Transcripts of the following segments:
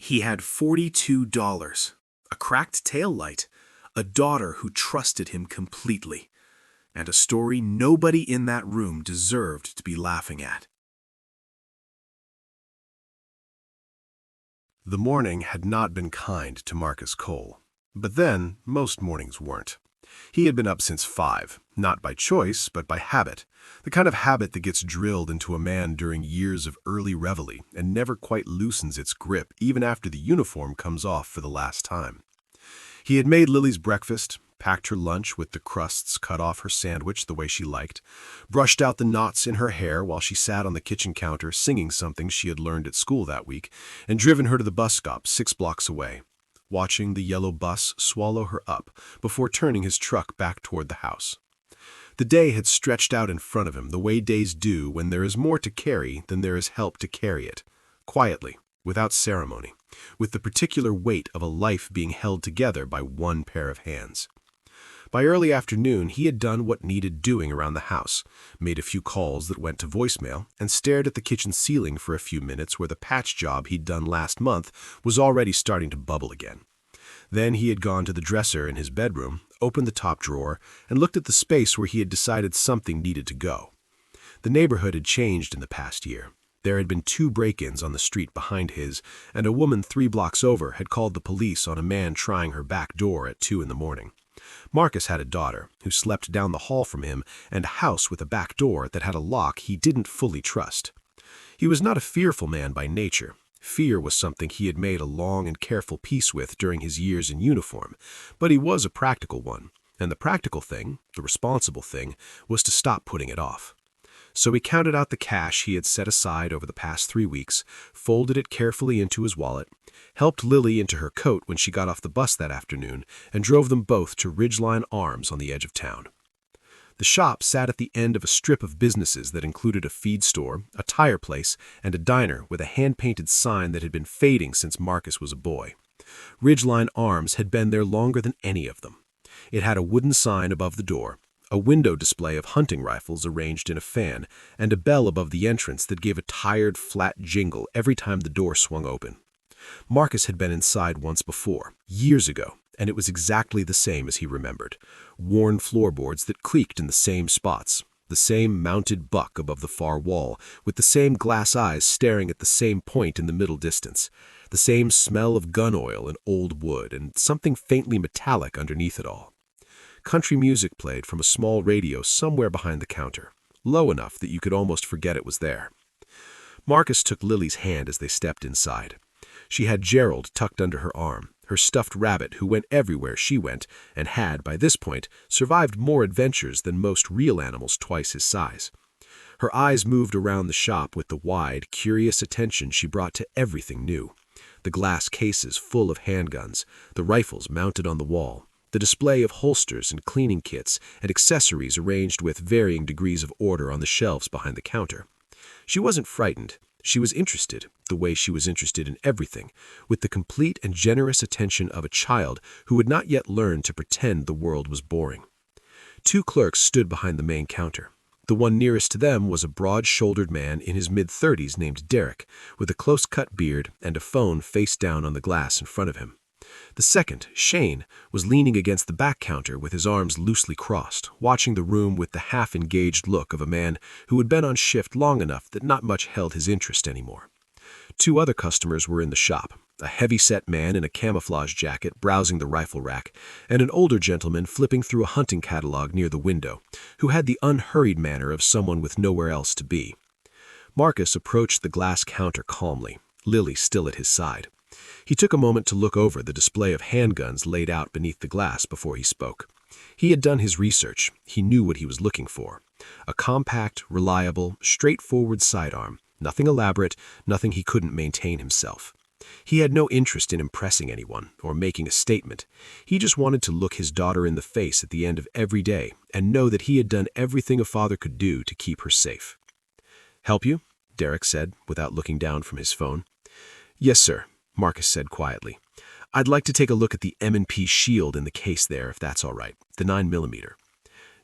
He had $42, a cracked taillight, a daughter who trusted him completely, and a story nobody in that room deserved to be laughing at. The morning had not been kind to Marcus Cole. But then, most mornings weren't. He had been up since 5, not by choice, but by habit, the kind of habit that gets drilled into a man during years of early reveille and never quite loosens its grip even after the uniform comes off for the last time. He had made Lily's breakfast, packed her lunch with the crusts cut off her sandwich the way she liked, brushed out the knots in her hair while she sat on the kitchen counter singing something she had learned at school that week, and driven her to the bus stop 6 blocks away, watching the yellow bus swallow her up before turning his truck back toward the house. The day had stretched out in front of him the way days do when there is more to carry than there is help to carry it, quietly, without ceremony, with the particular weight of a life being held together by one pair of hands. By early afternoon, he had done what needed doing around the house, made a few calls that went to voicemail, and stared at the kitchen ceiling for a few minutes where the patch job he'd done last month was already starting to bubble again. Then he had gone to the dresser in his bedroom, opened the top drawer, and looked at the space where he had decided something needed to go. The neighborhood had changed in the past year. There had been 2 break-ins on the street behind his, and a woman 3 blocks over had called the police on a man trying her back door at 2 in the morning. Marcus had a daughter who slept down the hall from him and a house with a back door that had a lock he didn't fully trust. He was not a fearful man by nature. Fear was something he had made a long and careful peace with during his years in uniform, but he was a practical one, and the practical thing, the responsible thing, was to stop putting it off. So he counted out the cash he had set aside over the past 3 weeks, folded it carefully into his wallet, helped Lily into her coat when she got off the bus that afternoon, and drove them both to Ridgeline Arms on the edge of town. The shop sat at the end of a strip of businesses that included a feed store, a tire place, and a diner with a hand-painted sign that had been fading since Marcus was a boy. Ridgeline Arms had been there longer than any of them. It had a wooden sign above the door, a window display of hunting rifles arranged in a fan, and a bell above the entrance that gave a tired, flat jingle every time the door swung open. Marcus had been inside once before, years ago, and it was exactly the same as he remembered. Worn floorboards that creaked in the same spots, the same mounted buck above the far wall, with the same glass eyes staring at the same point in the middle distance, the same smell of gun oil and old wood, and something faintly metallic underneath it all. Country music played from a small radio somewhere behind the counter, low enough that you could almost forget it was there. Marcus took Lily's hand as they stepped inside. She had Gerald tucked under her arm, her stuffed rabbit who went everywhere she went and had, by this point, survived more adventures than most real animals twice his size. Her eyes moved around the shop with the wide, curious attention she brought to everything new. The glass cases full of handguns, the rifles mounted on the wall, the display of holsters and cleaning kits and accessories arranged with varying degrees of order on the shelves behind the counter. She wasn't frightened. She was interested, the way she was interested in everything, with the complete and generous attention of a child who had not yet learned to pretend the world was boring. 2 clerks stood behind the main counter. The one nearest to them was a broad-shouldered man in his mid-30s named Derek, with a close-cut beard and a phone face down on the glass in front of him. The second, Shane, was leaning against the back counter with his arms loosely crossed, watching the room with the half-engaged look of a man who had been on shift long enough that not much held his interest anymore. 2 other customers were in the shop, a heavy-set man in a camouflage jacket browsing the rifle rack, and an older gentleman flipping through a hunting catalog near the window, who had the unhurried manner of someone with nowhere else to be. Marcus approached the glass counter calmly, Lily still at his side. He took a moment to look over the display of handguns laid out beneath the glass before he spoke. He had done his research. He knew what he was looking for. A compact, reliable, straightforward sidearm. Nothing elaborate, nothing he couldn't maintain himself. He had no interest in impressing anyone or making a statement. He just wanted to look his daughter in the face at the end of every day and know that he had done everything a father could do to keep her safe. "Help you?" Derek said, without looking down from his phone. "Yes, sir," Marcus said quietly. "I'd like to take a look at the M&P shield in the case there, if that's all right, the 9mm.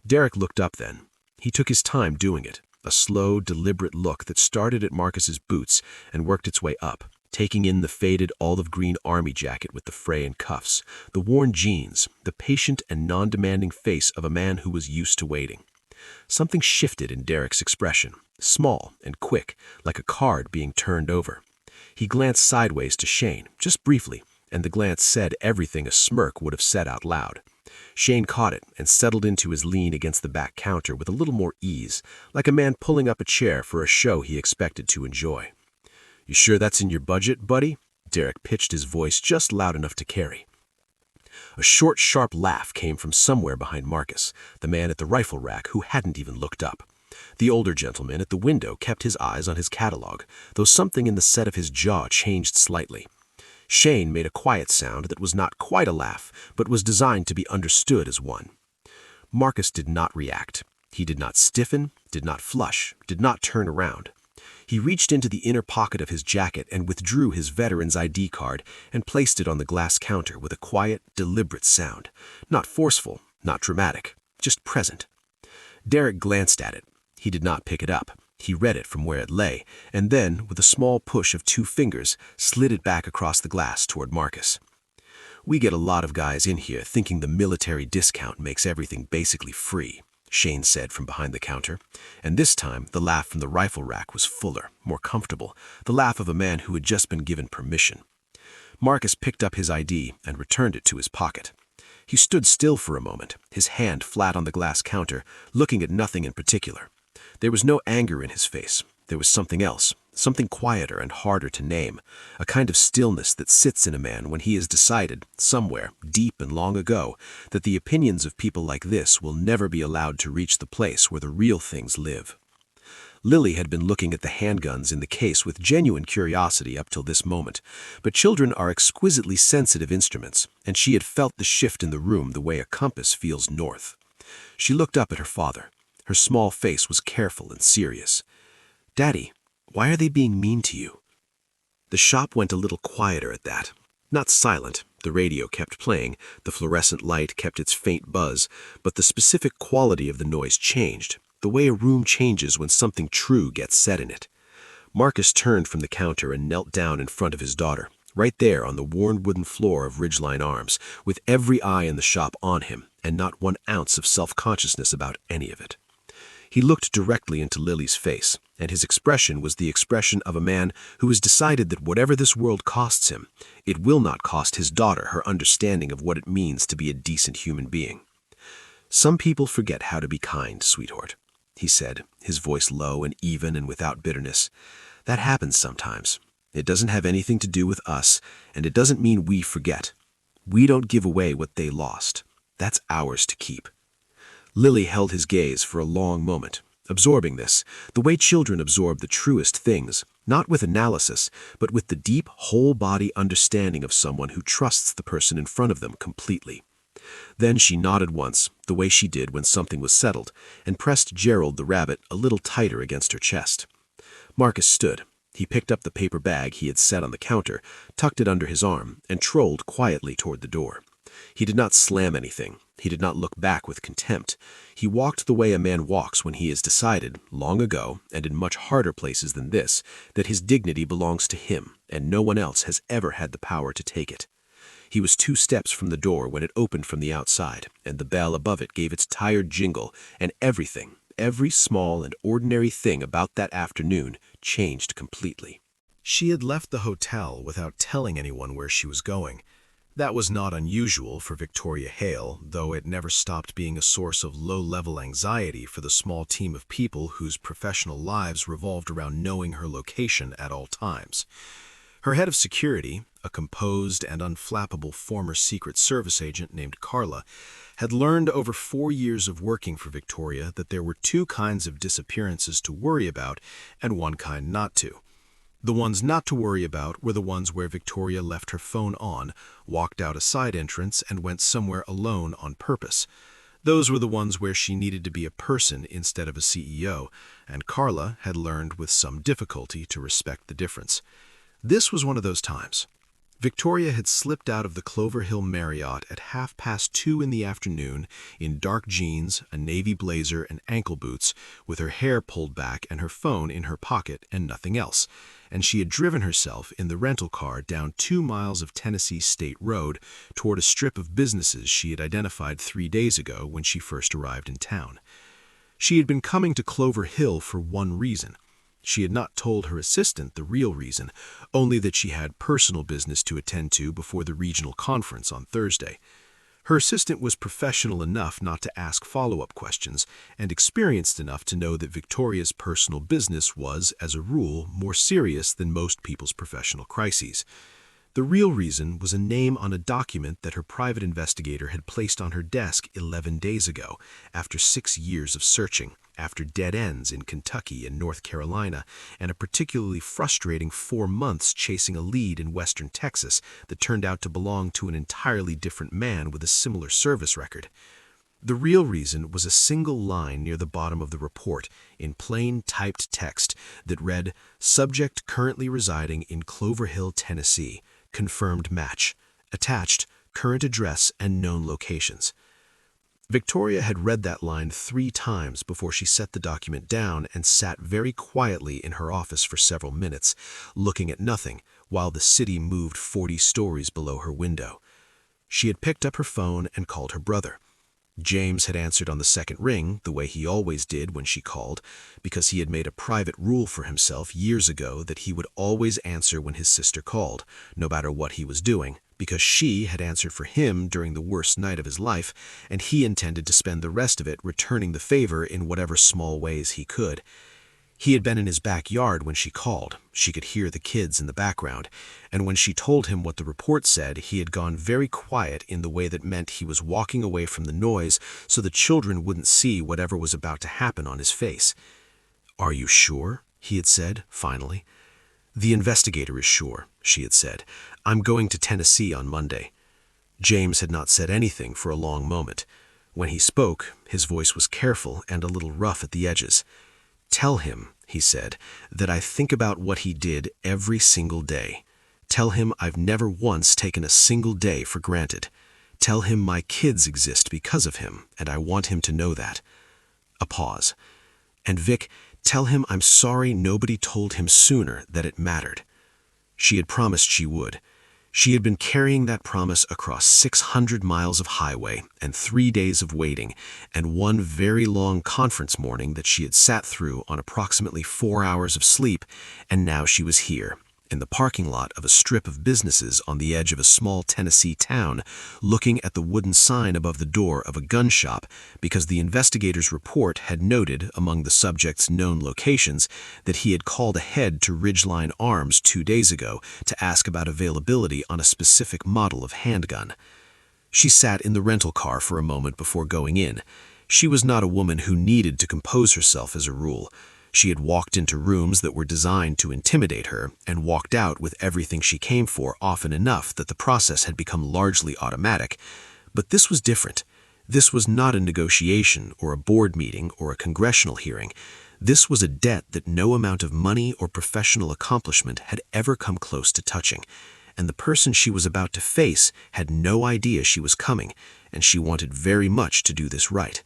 Derek looked up then. He took his time doing it, a slow, deliberate look that started at Marcus's boots and worked its way up, taking in the faded olive-green army jacket with the fray and cuffs, the worn jeans, the patient and non-demanding face of a man who was used to waiting. Something shifted in Derek's expression, small and quick, like a card being turned over. He glanced sideways to Shane, just briefly, and the glance said everything a smirk would have said out loud. Shane caught it and settled into his lean against the back counter with a little more ease, like a man pulling up a chair for a show he expected to enjoy. "You sure that's in your budget, buddy?" Derek pitched his voice just loud enough to carry. A short, sharp laugh came from somewhere behind Marcus, the man at the rifle rack who hadn't even looked up. The older gentleman at the window kept his eyes on his catalog, though something in the set of his jaw changed slightly. Shane made a quiet sound that was not quite a laugh, but was designed to be understood as one. Marcus did not react. He did not stiffen, did not flush, did not turn around. He reached into the inner pocket of his jacket and withdrew his veteran's ID card and placed it on the glass counter with a quiet, deliberate sound. Not forceful, not dramatic, just present. Derek glanced at it. He did not pick it up. He read it from where it lay, and then, with a small push of 2 fingers, slid it back across the glass toward Marcus. "We get a lot of guys in here thinking the military discount makes everything basically free," Shane said from behind the counter, and this time the laugh from the rifle rack was fuller, more comfortable, the laugh of a man who had just been given permission. Marcus picked up his ID and returned it to his pocket. He stood still for a moment, his hand flat on the glass counter, looking at nothing in particular. There was no anger in his face. There was something else, something quieter and harder to name, a kind of stillness that sits in a man when he has decided, somewhere, deep and long ago, that the opinions of people like this will never be allowed to reach the place where the real things live. Lily had been looking at the handguns in the case with genuine curiosity up till this moment, but children are exquisitely sensitive instruments, and she had felt the shift in the room the way a compass feels north. She looked up at her father. Her small face was careful and serious. "Daddy, why are they being mean to you?" The shop went a little quieter at that. Not silent, the radio kept playing, the fluorescent light kept its faint buzz, but the specific quality of the noise changed, the way a room changes when something true gets said in it. Marcus turned from the counter and knelt down in front of his daughter, right there on the worn wooden floor of Ridgeline Arms, with every eye in the shop on him, and not 1 ounce of self-consciousness about any of it. He looked directly into Lily's face, and his expression was the expression of a man who has decided that whatever this world costs him, it will not cost his daughter her understanding of what it means to be a decent human being. "Some people forget how to be kind, sweetheart," he said, his voice low and even and without bitterness. "That happens sometimes. It doesn't have anything to do with us, and it doesn't mean we forget. We don't give away what they lost. That's ours to keep." Lily held his gaze for a long moment, absorbing this, the way children absorb the truest things, not with analysis, but with the deep, whole-body understanding of someone who trusts the person in front of them completely. Then she nodded once, the way she did when something was settled, and pressed Gerald the rabbit a little tighter against her chest. Marcus stood. He picked up the paper bag he had set on the counter, tucked it under his arm, and trolled quietly toward the door. He did not slam anything. He did not look back with contempt. He walked the way a man walks when he has decided, long ago, and in much harder places than this, that his dignity belongs to him, and no one else has ever had the power to take it. He was 2 steps from the door when it opened from the outside, and the bell above it gave its tired jingle, and everything, every small and ordinary thing about that afternoon, changed completely. She had left the hotel without telling anyone where she was going. That was not unusual for Victoria Hale, though it never stopped being a source of low-level anxiety for the small team of people whose professional lives revolved around knowing her location at all times. Her head of security, a composed and unflappable former Secret Service agent named Carla, had learned over 4 years of working for Victoria that there were 2 kinds of disappearances to worry about and 1 kind not to. The ones not to worry about were the ones where Victoria left her phone on, walked out a side entrance, and went somewhere alone on purpose. Those were the ones where she needed to be a person instead of a CEO, and Carla had learned with some difficulty to respect the difference. This was one of those times. Victoria had slipped out of the Clover Hill Marriott at 2:30 in the afternoon in dark jeans, a navy blazer, and ankle boots, with her hair pulled back and her phone in her pocket and nothing else, and she had driven herself in the rental car down 2 miles of Tennessee State Road toward a strip of businesses she had identified 3 days ago when she first arrived in town. She had been coming to Clover Hill for one reason. She had not told her assistant the real reason, only that she had personal business to attend to before the regional conference on Thursday. Her assistant was professional enough not to ask follow-up questions and experienced enough to know that Victoria's personal business was, as a rule, more serious than most people's professional crises. The real reason was a name on a document that her private investigator had placed on her desk 11 days ago, after 6 years of searching, after dead ends in Kentucky and North Carolina, and a particularly frustrating 4 months chasing a lead in western Texas that turned out to belong to an entirely different man with a similar service record. The real reason was a single line near the bottom of the report, in plain typed text, that read, "Subject currently residing in Clover Hill, Tennessee. Confirmed match. Attached, current address and known locations." Victoria had read that line 3 times before she set the document down and sat very quietly in her office for several minutes, looking at nothing, while the city moved 40 stories below her window. She had picked up her phone and called her brother. James had answered on the second ring, the way he always did when she called, because he had made a private rule for himself years ago that he would always answer when his sister called, no matter what he was doing, because she had answered for him during the worst night of his life, and he intended to spend the rest of it returning the favor in whatever small ways he could. He had been in his backyard when she called. She could hear the kids in the background, and when she told him what the report said, he had gone very quiet in the way that meant he was walking away from the noise so the children wouldn't see whatever was about to happen on his face. "Are you sure?" he had said, finally. "The investigator is sure," she had said. "I'm going to Tennessee on Monday." James had not said anything for a long moment. When he spoke, his voice was careful and a little rough at the edges. "Tell him," he said, "that I think about what he did every single day. Tell him I've never once taken a single day for granted. Tell him my kids exist because of him, and I want him to know that." A pause. "And Vic, tell him I'm sorry nobody told him sooner that it mattered." She had promised she would. She had been carrying that promise across 600 miles of highway and 3 days of waiting and one very long conference morning that she had sat through on approximately 4 hours of sleep, and now she was here, in the parking lot of a strip of businesses on the edge of a small Tennessee town, looking at the wooden sign above the door of a gun shop because the investigator's report had noted, among the subject's known locations, that he had called ahead to Ridgeline Arms 2 days ago to ask about availability on a specific model of handgun. She sat in the rental car for a moment before going in. She was not a woman who needed to compose herself as a rule. She had walked into rooms that were designed to intimidate her and walked out with everything she came for often enough that the process had become largely automatic. But this was different. This was not a negotiation or a board meeting or a congressional hearing. This was a debt that no amount of money or professional accomplishment had ever come close to touching. And the person she was about to face had no idea she was coming, and she wanted very much to do this right.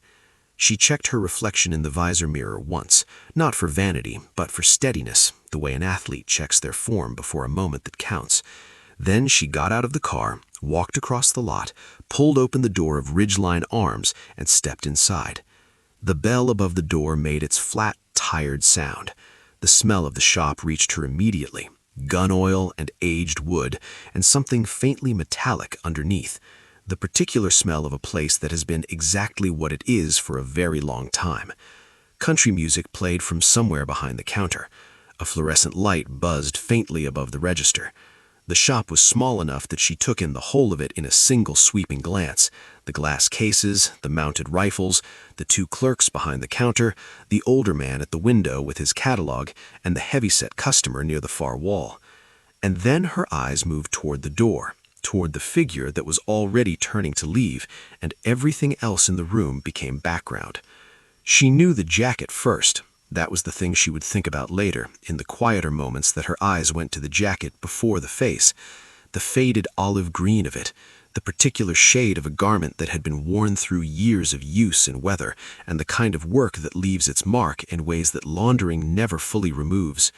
She checked her reflection in the visor mirror once, not for vanity, but for steadiness, the way an athlete checks their form before a moment that counts. Then she got out of the car, walked across the lot, pulled open the door of Ridgeline Arms, and stepped inside. The bell above the door made its flat, tired sound. The smell of the shop reached her immediately, gun oil and aged wood, and something faintly metallic underneath. The particular smell of a place that has been exactly what it is for a very long time. Country music played from somewhere behind the counter. A fluorescent light buzzed faintly above the register. The shop was small enough that she took in the whole of it in a single sweeping glance. The glass cases, the mounted rifles, the 2 clerks behind the counter, the older man at the window with his catalog, and the heavy-set customer near the far wall. And then her eyes moved toward the door, toward the figure that was already turning to leave, and everything else in the room became background. She knew the jacket first. That was the thing she would think about later, in the quieter moments that her eyes went to the jacket before the face. the faded olive green of it, the particular shade of a garment that had been worn through years of use and weather, and the kind of work that leaves its mark in ways that laundering never fully removes.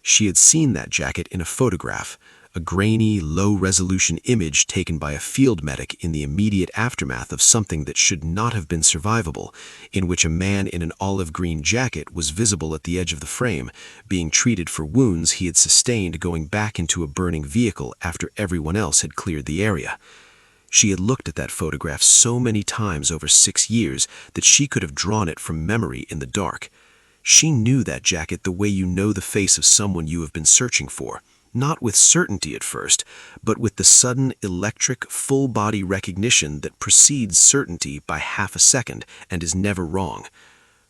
She had seen that jacket in a photograph, a grainy, low-resolution image taken by a field medic in the immediate aftermath of something that should not have been survivable, in which a man in an olive-green jacket was visible at the edge of the frame, being treated for wounds he had sustained going back into a burning vehicle after everyone else had cleared the area. She had looked at that photograph so many times over 6 years that she could have drawn it from memory in the dark. She knew that jacket the way you know the face of someone you have been searching for. Not with certainty at first, but with the sudden, electric, full-body recognition that precedes certainty by half a second and is never wrong.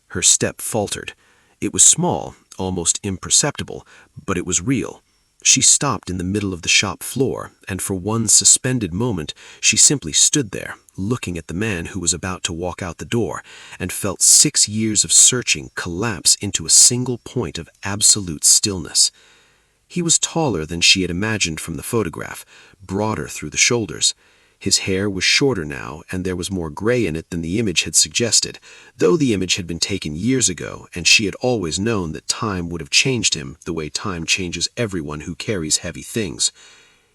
Her step faltered. It was small, almost imperceptible, but it was real. She stopped in the middle of the shop floor, and for one suspended moment she simply stood there, looking at the man who was about to walk out the door, and felt 6 years of searching collapse into a single point of absolute stillness. He was taller than she had imagined from the photograph, broader through the shoulders. His hair was shorter now, and there was more gray in it than the image had suggested, though the image had been taken years ago, and she had always known that time would have changed him the way time changes everyone who carries heavy things.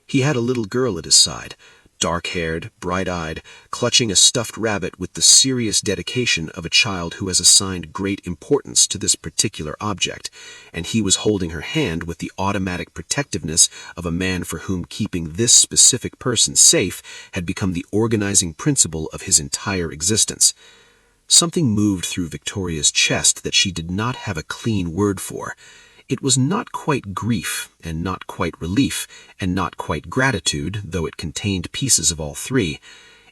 He had a little girl at his side, dark-haired, bright-eyed, clutching a stuffed rabbit with the serious dedication of a child who has assigned great importance to this particular object, and he was holding her hand with the automatic protectiveness of a man for whom keeping this specific person safe had become the organizing principle of his entire existence. Something moved through Victoria's chest that she did not have a clean word for. It was not quite grief, and not quite relief, and not quite gratitude, though it contained pieces of all three.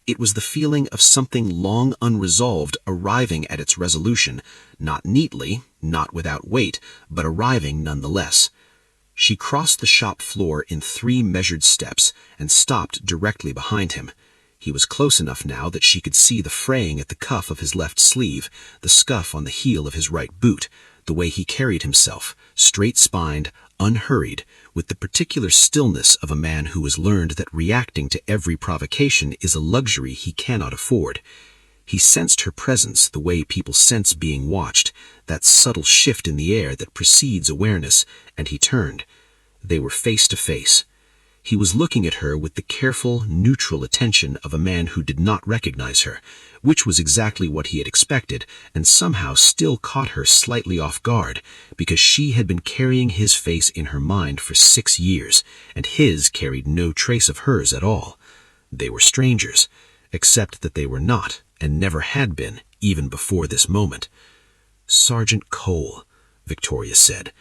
It was the feeling of something long unresolved arriving at its resolution, not neatly, not without weight, but arriving nonetheless. She crossed the shop floor in 3 measured steps and stopped directly behind him. He was close enough now that she could see the fraying at the cuff of his left sleeve, the scuff on the heel of his right boot, the way he carried himself, straight-spined, unhurried, with the particular stillness of a man who has learned that reacting to every provocation is a luxury he cannot afford. He sensed her presence the way people sense being watched, that subtle shift in the air that precedes awareness, and he turned. They were face to face. He was looking at her with the careful, neutral attention of a man who did not recognize her, which was exactly what he had expected, and somehow still caught her slightly off guard, because she had been carrying his face in her mind for 6 years, and his carried no trace of hers at all. They were strangers, except that they were not, and never had been, even before this moment. "Sergeant Cole," Victoria said.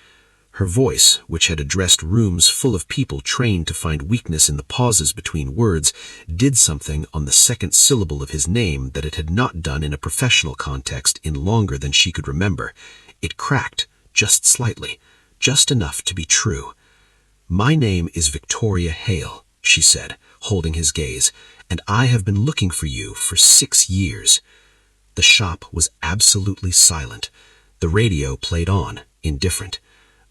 Her voice, which had addressed rooms full of people trained to find weakness in the pauses between words, did something on the second syllable of his name that it had not done in a professional context in longer than she could remember. It cracked, just slightly, just enough to be true. "My name is Victoria Hale," she said, holding his gaze, "and I have been looking for you for 6 years." The shop was absolutely silent. The radio played on, indifferent.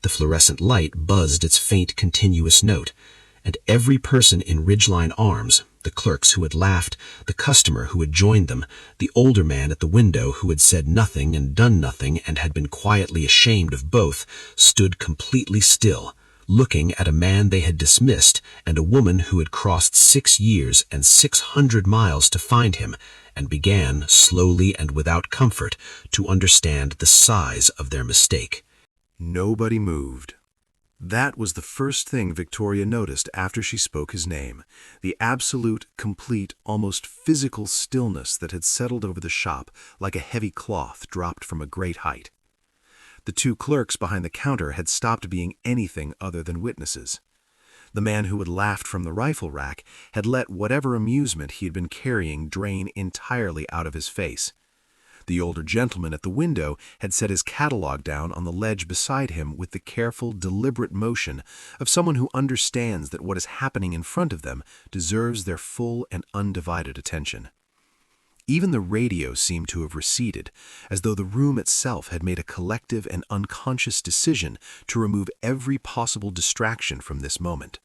The fluorescent light buzzed its faint continuous note, and every person in Ridgeline Arms, the clerks who had laughed, the customer who had joined them, the older man at the window who had said nothing and done nothing and had been quietly ashamed of both, stood completely still, looking at a man they had dismissed and a woman who had crossed 6 years and 600 miles to find him, and began, slowly and without comfort, to understand the size of their mistake. Nobody moved. That was the first thing Victoria noticed after she spoke his name, the absolute, complete, almost physical stillness that had settled over the shop like a heavy cloth dropped from a great height. The 2 clerks behind the counter had stopped being anything other than witnesses. The man who had laughed from the rifle rack had let whatever amusement he had been carrying drain entirely out of his face. The older gentleman at the window had set his catalog down on the ledge beside him with the careful, deliberate motion of someone who understands that what is happening in front of them deserves their full and undivided attention. Even the radio seemed to have receded, as though the room itself had made a collective and unconscious decision to remove every possible distraction from this moment.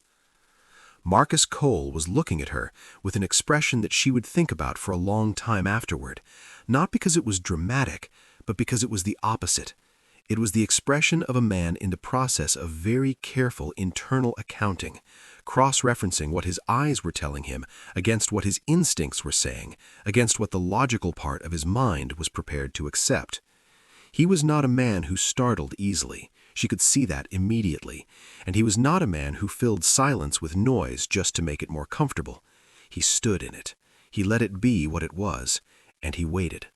Marcus Cole was looking at her with an expression that she would think about for a long time afterward, not because it was dramatic, but because it was the opposite. It was the expression of a man in the process of very careful internal accounting, cross-referencing what his eyes were telling him against what his instincts were saying, against what the logical part of his mind was prepared to accept. He was not a man who startled easily. She could see that immediately. And he was not a man who filled silence with noise just to make it more comfortable. He stood in it. He let it be what it was, and he waited.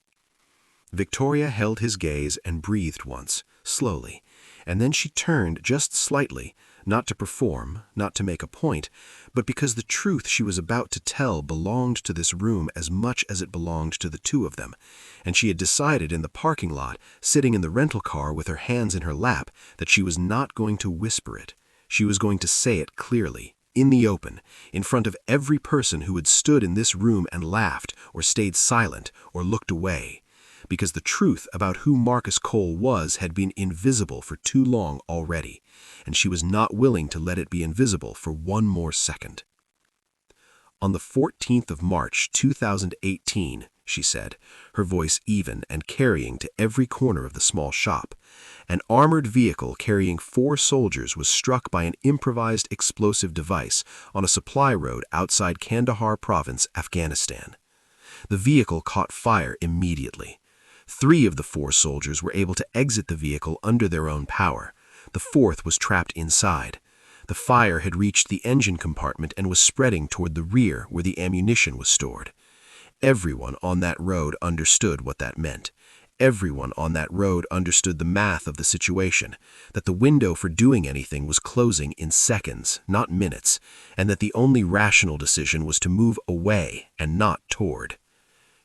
Victoria held his gaze and breathed once, slowly, and then she turned just slightly, not to perform, not to make a point, but because the truth she was about to tell belonged to this room as much as it belonged to the two of them, and she had decided in the parking lot, sitting in the rental car with her hands in her lap, that she was not going to whisper it. She was going to say it clearly, in the open, in front of every person who had stood in this room and laughed, or stayed silent, or looked away. Because the truth about who Marcus Cole was had been invisible for too long already, and she was not willing to let it be invisible for one more second. On the 14th of March, 2018, she said, her voice even and carrying to every corner of the small shop, an armored vehicle carrying 4 soldiers was struck by an improvised explosive device on a supply road outside Kandahar province, Afghanistan. The vehicle caught fire immediately. 3 of the 4 soldiers were able to exit the vehicle under their own power. The 4th was trapped inside. The fire had reached the engine compartment and was spreading toward the rear where the ammunition was stored. Everyone on that road understood what that meant. Everyone on that road understood the math of the situation, that the window for doing anything was closing in seconds, not minutes, and that the only rational decision was to move away and not toward.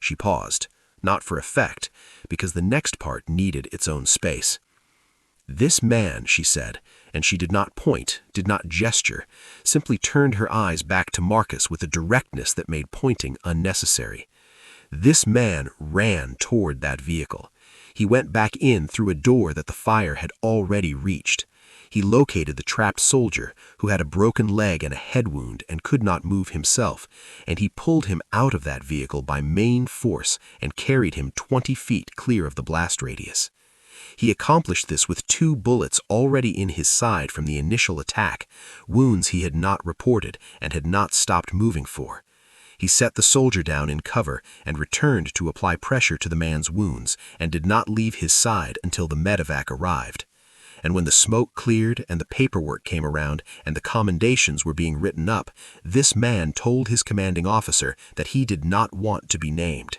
She paused. Not for effect, because the next part needed its own space. This man, she said, and she did not point, did not gesture, simply turned her eyes back to Marcus with a directness that made pointing unnecessary. This man ran toward that vehicle. He went back in through a door that the fire had already reached. He located the trapped soldier, who had a broken leg and a head wound and could not move himself, and he pulled him out of that vehicle by main force and carried him 20 feet clear of the blast radius. He accomplished this with 2 bullets already in his side from the initial attack, wounds he had not reported and had not stopped moving for. He set the soldier down in cover and returned to apply pressure to the man's wounds and did not leave his side until the medevac arrived. And when the smoke cleared and the paperwork came around and the commendations were being written up, this man told his commanding officer that he did not want to be named.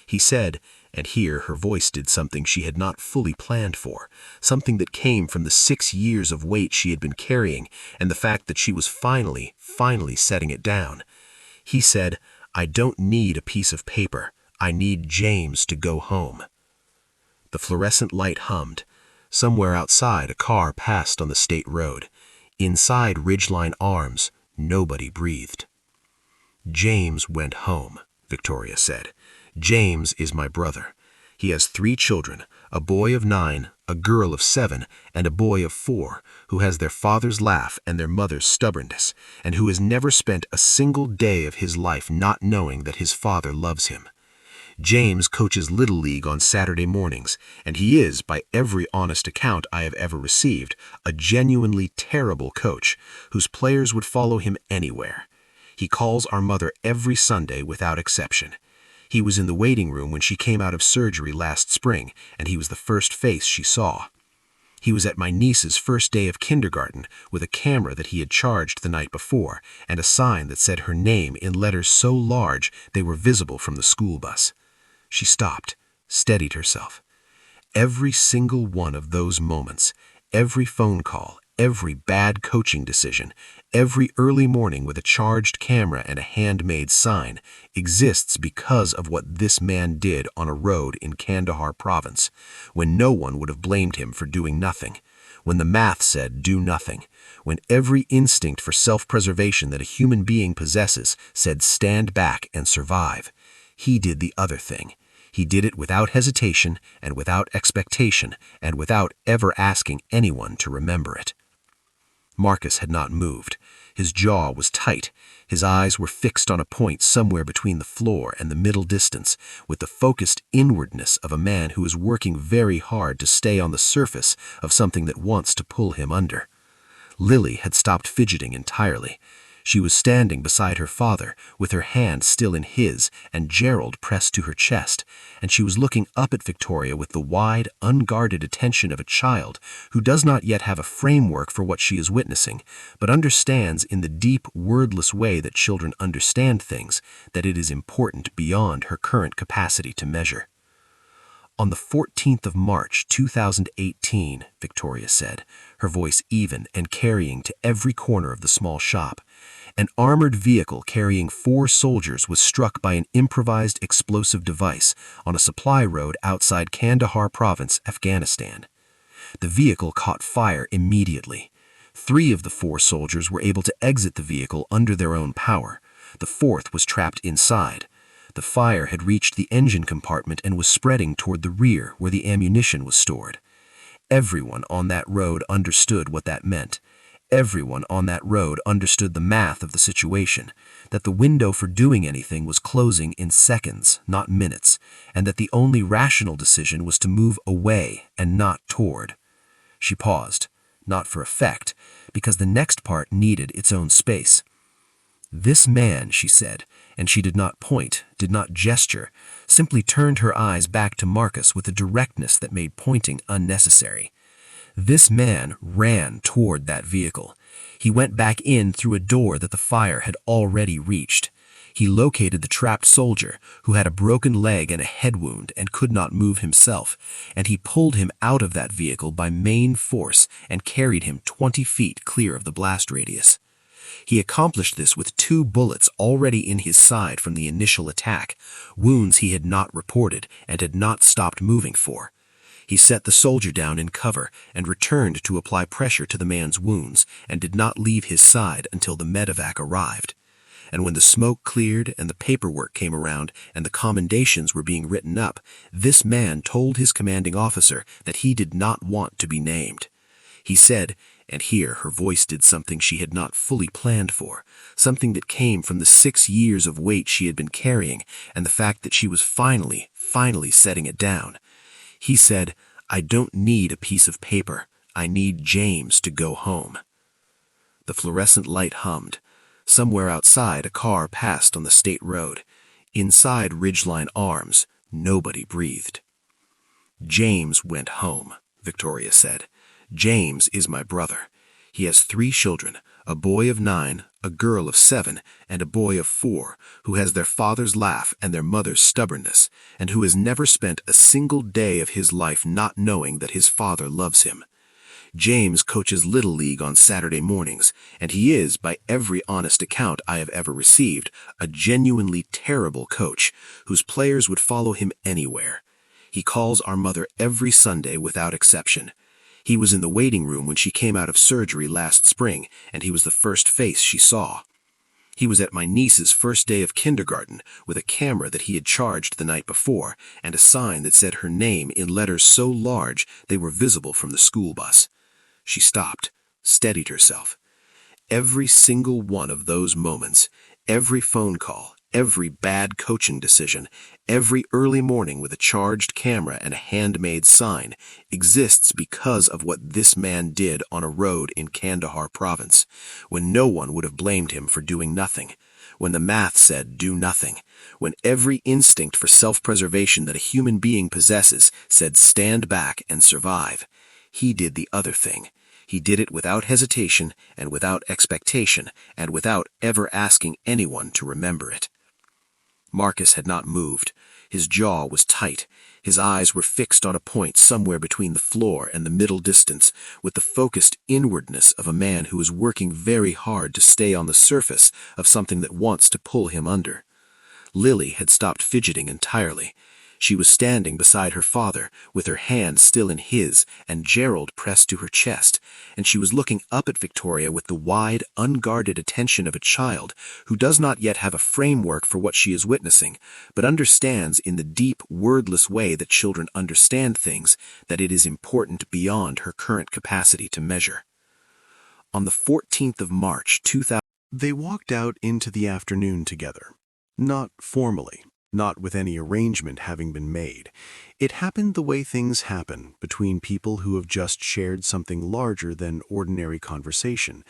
He said, and here her voice did something she had not fully planned for, something that came from the 6 years of weight she had been carrying and the fact that she was finally setting it down. He said, "I don't need a piece of paper. I need James to go home." The fluorescent light hummed. Somewhere outside, a car passed on the state road. Inside Ridgeline Arms, nobody breathed. "James went home," Victoria said. "James is my brother. He has 3 children, a boy of 9, a girl of 7, and a boy of 4, who has their father's laugh and their mother's stubbornness, and who has never spent a single day of his life not knowing that his father loves him. James coaches Little League on Saturday mornings, and he is, by every honest account I have ever received, a genuinely terrible coach, whose players would follow him anywhere. He calls our mother every Sunday without exception. He was in the waiting room when she came out of surgery last spring, and he was the first face she saw. He was at my niece's first day of kindergarten with a camera that he had charged the night before, and a sign that said her name in letters so large they were visible from the school bus. She stopped, steadied herself. Every single one of those moments, every phone call, every bad coaching decision, every early morning with a charged camera and a handmade sign exists because of what this man did on a road in Kandahar province, when no one would have blamed him for doing nothing, when the math said do nothing, when every instinct for self-preservation that a human being possesses said stand back and survive. He did the other thing. He did it without hesitation and without expectation and without ever asking anyone to remember it. Marcus had not moved. His jaw was tight. His eyes were fixed on a point somewhere between the floor and the middle distance, with the focused inwardness of a man who is working very hard to stay on the surface of something that wants to pull him under. Lily had stopped fidgeting entirely. She was standing beside her father, with her hand still in his and Gerald pressed to her chest, and she was looking up at Victoria with the wide, unguarded attention of a child who does not yet have a framework for what she is witnessing, but understands in the deep, wordless way that children understand things, that it is important beyond her current capacity to measure. "On the 14th of March, 2018, Victoria said, her voice even and carrying to every corner of the small shop, an armored vehicle carrying 4 soldiers was struck by an improvised explosive device on a supply road outside Kandahar province, Afghanistan. The vehicle caught fire immediately. 3 of the 4 soldiers were able to exit the vehicle under their own power. The 4th was trapped inside. The fire had reached the engine compartment and was spreading toward the rear where the ammunition was stored. Everyone on that road understood what that meant. Everyone on that road understood the math of the situation, that the window for doing anything was closing in seconds, not minutes, and that the only rational decision was to move away and not toward." She paused, not for effect, because the next part needed its own space. "This man," she said, and she did not point, did not gesture, simply turned her eyes back to Marcus with a directness that made pointing unnecessary. "This man ran toward that vehicle. He went back in through a door that the fire had already reached. He located the trapped soldier, who had a broken leg and a head wound and could not move himself, and he pulled him out of that vehicle by main force and carried him 20 feet clear of the blast radius. He accomplished this with 2 bullets already in his side from the initial attack, wounds he had not reported and had not stopped moving for. He set the soldier down in cover and returned to apply pressure to the man's wounds and did not leave his side until the medevac arrived. And when the smoke cleared and the paperwork came around and the commendations were being written up, this man told his commanding officer that he did not want to be named. He said," and here her voice did something she had not fully planned for, something that came from the 6 years of weight she had been carrying and the fact that she was finally setting it down. He said, "I don't need a piece of paper. I need James to go home." The fluorescent light hummed. Somewhere outside, a car passed on the state road. Inside Ridgeline Arms, nobody breathed. "James went home," Victoria said. "James is my brother. He has 3 children, a boy of 9, a girl of 7, and a boy of 4, who has their father's laugh and their mother's stubbornness, and who has never spent a single day of his life not knowing that his father loves him. James coaches Little League on Saturday mornings, and he is, by every honest account I have ever received, a genuinely terrible coach, whose players would follow him anywhere. He calls our mother every Sunday without exception. He was in the waiting room when she came out of surgery last spring, and he was the first face she saw. He was at my niece's first day of kindergarten with a camera that he had charged the night before and a sign that said her name in letters so large they were visible from the school bus." She stopped, steadied herself. Every single one of those moments, every phone call, every bad coaching decision, every early morning with a charged camera and a handmade sign exists because of what this man did on a road in Kandahar province, when no one would have blamed him for doing nothing, when the math said do nothing, when every instinct for self-preservation that a human being possesses said stand back and survive. He did the other thing. He did it without hesitation and without expectation and without ever asking anyone to remember it. Marcus had not moved. His jaw was tight. His eyes were fixed on a point somewhere between the floor and the middle distance, with the focused inwardness of a man who is working very hard to stay on the surface of something that wants to pull him under. Lily had stopped fidgeting entirely. She was standing beside her father, with her hand still in his and Gerald pressed to her chest, and she was looking up at Victoria with the wide, unguarded attention of a child who does not yet have a framework for what she is witnessing, but understands in the deep, wordless way that children understand things, that it is important beyond her current capacity to measure. On the 14th of March, 2000, They walked out into the afternoon together. Not formally, not with any arrangement having been made. It happened the way things happen between people who have just shared something larger than ordinary conversation,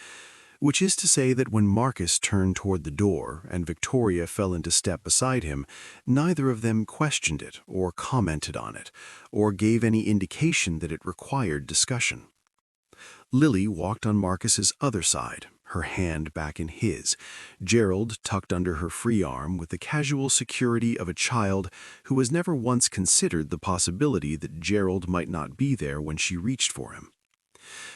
which is to say that when Marcus turned toward the door and Victoria fell into step beside him, neither of them questioned it or commented on it, or gave any indication that it required discussion. Lily walked on Marcus's other side, her hand back in his, Gerald tucked under her free arm with the casual security of a child who has never once considered the possibility that Gerald might not be there when she reached for him.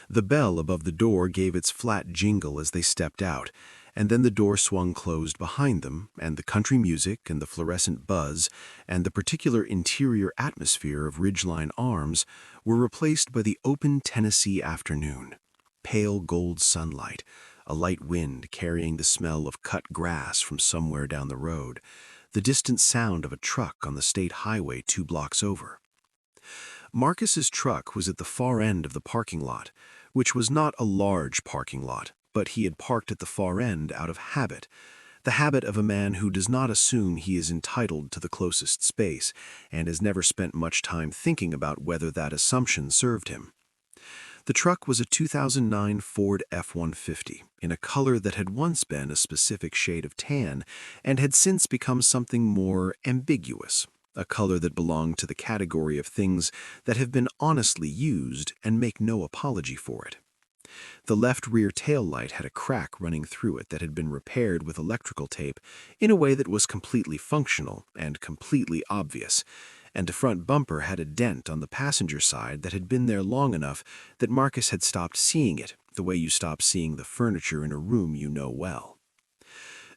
The bell above the door gave its flat jingle as they stepped out, and then the door swung closed behind them, and the country music and the fluorescent buzz and the particular interior atmosphere of Ridgeline Arms were replaced by the open Tennessee afternoon. Pale gold sunlight, a light wind carrying the smell of cut grass from somewhere down the road, the distant sound of a truck on the state highway 2 blocks over. Marcus's truck was at the far end of the parking lot, which was not a large parking lot, but he had parked at the far end out of habit, the habit of a man who does not assume he is entitled to the closest space and has never spent much time thinking about whether that assumption served him. The truck was a 2009 Ford F-150 in a color that had once been a specific shade of tan and had since become something more ambiguous, a color that belonged to the category of things that have been honestly used and make no apology for it. The left rear tail light had a crack running through it that had been repaired with electrical tape in a way that was completely functional and completely obvious, and the front bumper had a dent on the passenger side that had been there long enough that Marcus had stopped seeing it, the way you stop seeing the furniture in a room you know well.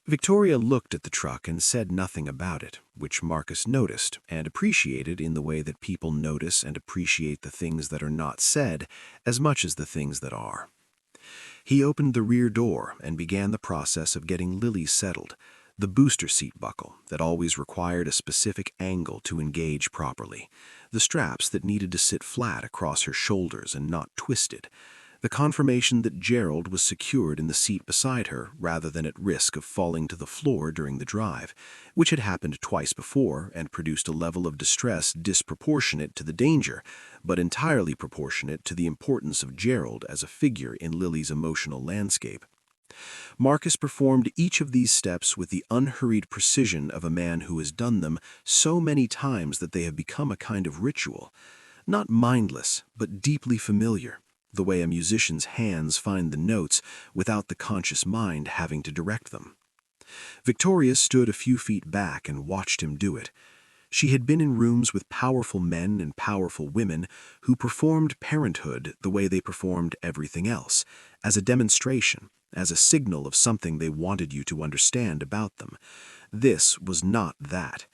Victoria looked at the truck and said nothing about it, which Marcus noticed and appreciated in the way that people notice and appreciate the things that are not said as much as the things that are. He opened the rear door and began the process of getting Lily settled, the booster seat buckle that always required a specific angle to engage properly, the straps that needed to sit flat across her shoulders and not twisted, the confirmation that Gerald was secured in the seat beside her rather than at risk of falling to the floor during the drive, which had happened twice before and produced a level of distress disproportionate to the danger, but entirely proportionate to the importance of Gerald as a figure in Lily's emotional landscape. Marcus performed each of these steps with the unhurried precision of a man who has done them so many times that they have become a kind of ritual, not mindless, but deeply familiar, the way a musician's hands find the notes without the conscious mind having to direct them. Victoria stood a few feet back and watched him do it. She had been in rooms with powerful men and powerful women who performed parenthood the way they performed everything else, as a demonstration, as a signal of something they wanted you to understand about them. This was not that.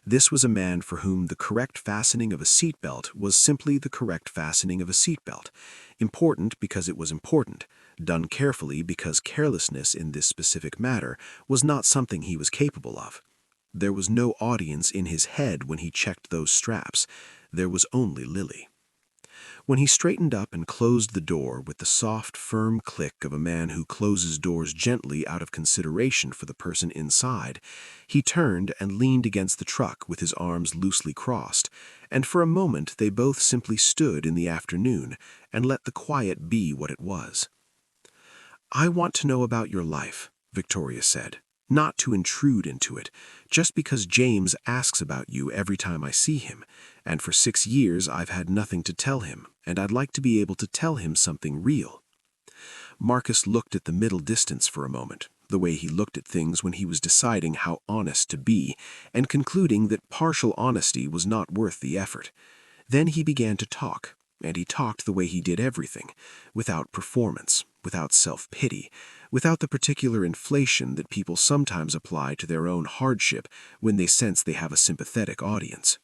This was a man for whom the correct fastening of a seatbelt was simply the correct fastening of a seatbelt, important because it was important, done carefully because carelessness in this specific matter was not something he was capable of. There was no audience in his head when he checked those straps. There was only Lily. When he straightened up and closed the door with the soft, firm click of a man who closes doors gently out of consideration for the person inside, he turned and leaned against the truck with his arms loosely crossed, and for a moment they both simply stood in the afternoon and let the quiet be what it was. "I want to know about your life," Victoria said, "not to intrude into it, just because James asks about you every time I see him, and for 6 years I've had nothing to tell him, and I'd like to be able to tell him something real." Marcus looked at the middle distance for a moment, the way he looked at things when he was deciding how honest to be, and concluding that partial honesty was not worth the effort. Then he began to talk, and he talked the way he did everything, without performance, without self-pity, without the particular inflation that people sometimes apply to their own hardship when they sense they have a sympathetic audience.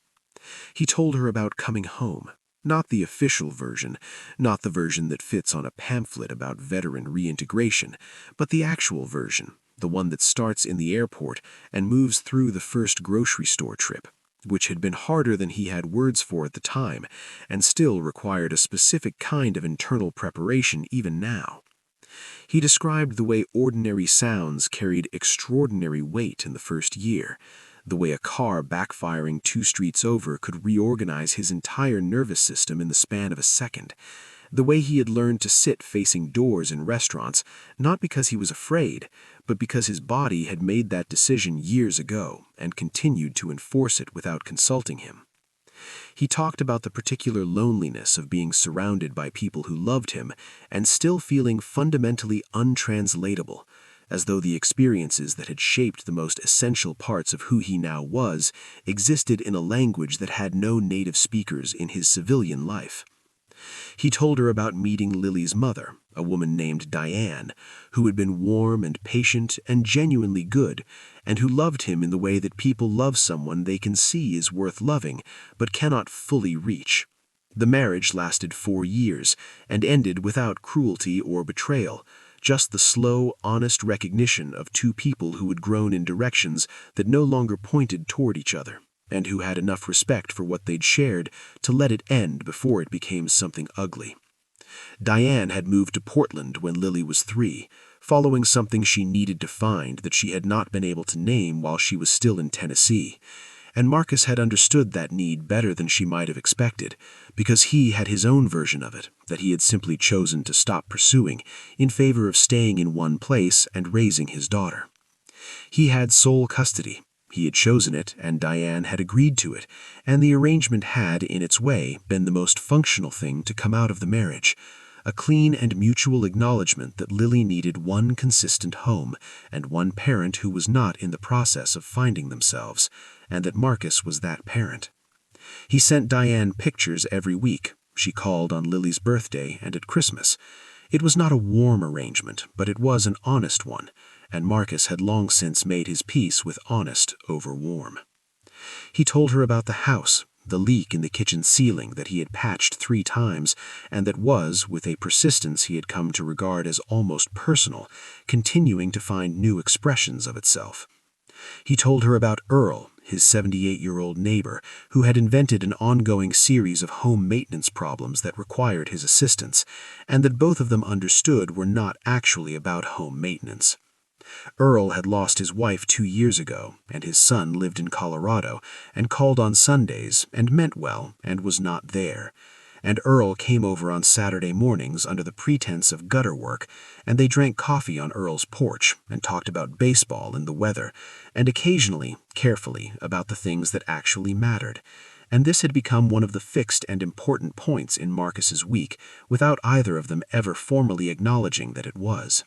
He told her about coming home, not the official version, not the version that fits on a pamphlet about veteran reintegration, but the actual version, the one that starts in the airport and moves through the first grocery store trip, which had been harder than he had words for at the time, and still required a specific kind of internal preparation even now. He described the way ordinary sounds carried extraordinary weight in the first year, the way a car backfiring 2 streets over could reorganize his entire nervous system in the span of a second, the way he had learned to sit facing doors in restaurants, not because he was afraid, but because his body had made that decision years ago and continued to enforce it without consulting him. He talked about the particular loneliness of being surrounded by people who loved him and still feeling fundamentally untranslatable, as though the experiences that had shaped the most essential parts of who he now was existed in a language that had no native speakers in his civilian life. He told her about meeting Lily's mother, a woman named Diane, who had been warm and patient and genuinely good, and who loved him in the way that people love someone they can see is worth loving, but cannot fully reach. The marriage lasted 4 years and ended without cruelty or betrayal, just the slow, honest recognition of 2 people who had grown in directions that no longer pointed toward each other, and who had enough respect for what they'd shared to let it end before it became something ugly. Diane had moved to Portland when Lily was 3, following something she needed to find that she had not been able to name while she was still in Tennessee, and Marcus had understood that need better than she might have expected, because he had his own version of it that he had simply chosen to stop pursuing in favor of staying in one place and raising his daughter. He had sole custody. He had chosen it, and Diane had agreed to it, and the arrangement had, in its way, been the most functional thing to come out of the marriage, a clean and mutual acknowledgement that Lily needed one consistent home and one parent who was not in the process of finding themselves, and that Marcus was that parent. He sent Diane pictures every week. She called on Lily's birthday and at Christmas. It was not a warm arrangement, but it was an honest one, and Marcus had long since made his peace with honest over warm. He told her about the house, the leak in the kitchen ceiling that he had patched 3 times, and that was, with a persistence he had come to regard as almost personal, continuing to find new expressions of itself. He told her about Earl, his 78-year-old neighbor, who had invented an ongoing series of home maintenance problems that required his assistance, and that both of them understood were not actually about home maintenance. Earl had lost his wife 2 years ago, and his son lived in Colorado, and called on Sundays, and meant well, and was not there. And Earl came over on Saturday mornings under the pretense of gutter work, and they drank coffee on Earl's porch, and talked about baseball and the weather, and occasionally, carefully, about the things that actually mattered. And this had become one of the fixed and important points in Marcus's week, without either of them ever formally acknowledging that it was.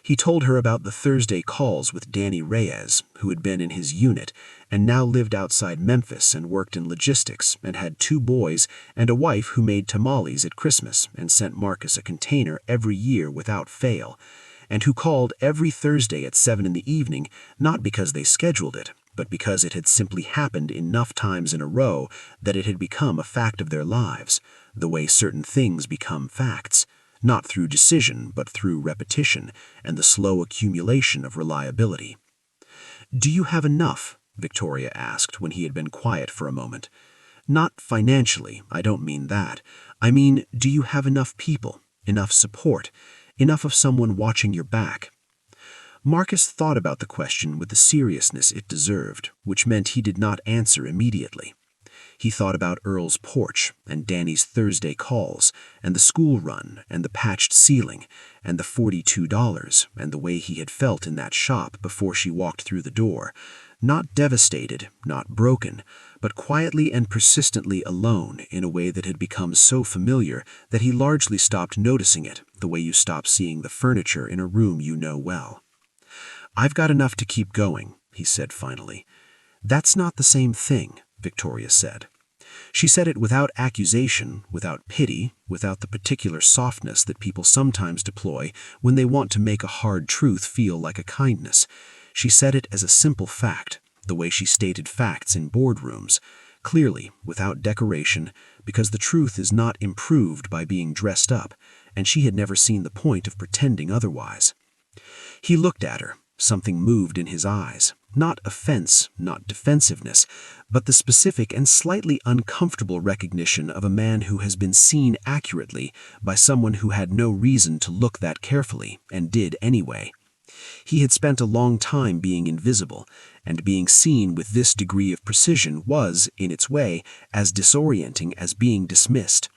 He told her about the Thursday calls with Danny Reyes, who had been in his unit, and now lived outside Memphis and worked in logistics, and had 2 boys and a wife who made tamales at Christmas and sent Marcus a container every year without fail, and who called every Thursday at 7 in the evening, not because they scheduled it, but because it had simply happened enough times in a row that it had become a fact of their lives, the way certain things become facts. Not through decision, but through repetition and the slow accumulation of reliability. "Do you have enough?" Victoria asked when he had been quiet for a moment. "Not financially, I don't mean that. I mean, do you have enough people, enough support, enough of someone watching your back?" Marcus thought about the question with the seriousness it deserved, which meant he did not answer immediately. He thought about Earl's porch, and Danny's Thursday calls, and the school run, and the patched ceiling, and the $42, and the way he had felt in that shop before she walked through the door. Not devastated, not broken, but quietly and persistently alone in a way that had become so familiar that he largely stopped noticing it, the way you stop seeing the furniture in a room you know well. "I've got enough to keep going," he said finally. "That's not the same thing," Victoria said. She said it without accusation, without pity, without the particular softness that people sometimes deploy when they want to make a hard truth feel like a kindness. She said it as a simple fact, the way she stated facts in boardrooms, clearly, without decoration, because the truth is not improved by being dressed up, and she had never seen the point of pretending otherwise. He looked at her. Something moved in his eyes, Not offense, not defensiveness, but the specific and slightly uncomfortable recognition of a man who has been seen accurately by someone who had no reason to look that carefully, and did anyway. He had spent a long time being invisible, and being seen with this degree of precision was, in its way, as disorienting as being dismissed.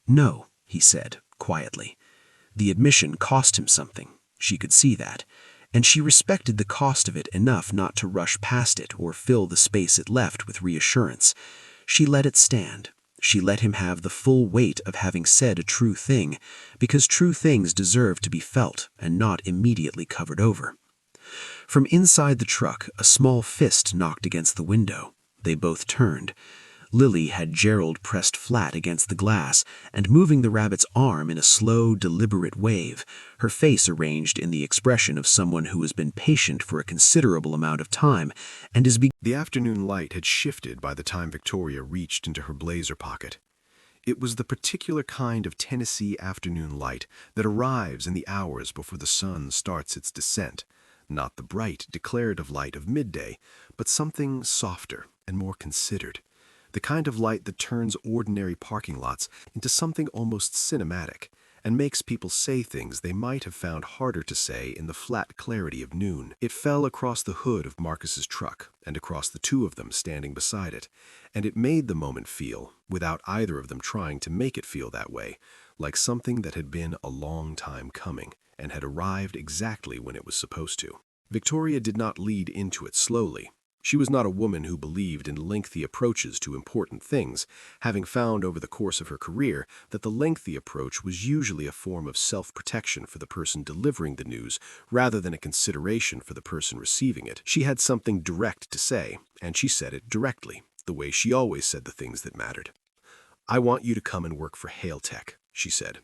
"No," he said, quietly. The admission cost him something. She could see that, and she respected the cost of it enough not to rush past it or fill the space it left with reassurance. She let it stand. She let him have the full weight of having said a true thing, because true things deserve to be felt and not immediately covered over. From inside the truck, a small fist knocked against the window. They both turned. Lily had Gerald pressed flat against the glass and moving the rabbit's arm in a slow, deliberate wave, her face arranged in the expression of someone who has been patient for a considerable amount of time and is The afternoon light had shifted by the time Victoria reached into her blazer pocket. It was the particular kind of Tennessee afternoon light that arrives in the hours before the sun starts its descent, not the bright, declarative light of midday, but something softer and more considered. The kind of light that turns ordinary parking lots into something almost cinematic and makes people say things they might have found harder to say in the flat clarity of noon. It fell across the hood of Marcus's truck and across the two of them standing beside it, and it made the moment feel, without either of them trying to make it feel that way, like something that had been a long time coming and had arrived exactly when it was supposed to. Victoria did not lead into it slowly. She was not a woman who believed in lengthy approaches to important things, having found over the course of her career that the lengthy approach was usually a form of self-protection for the person delivering the news rather than a consideration for the person receiving it. She had something direct to say, and she said it directly, the way she always said the things that mattered. "I want you to come and work for Hale Tech," she said.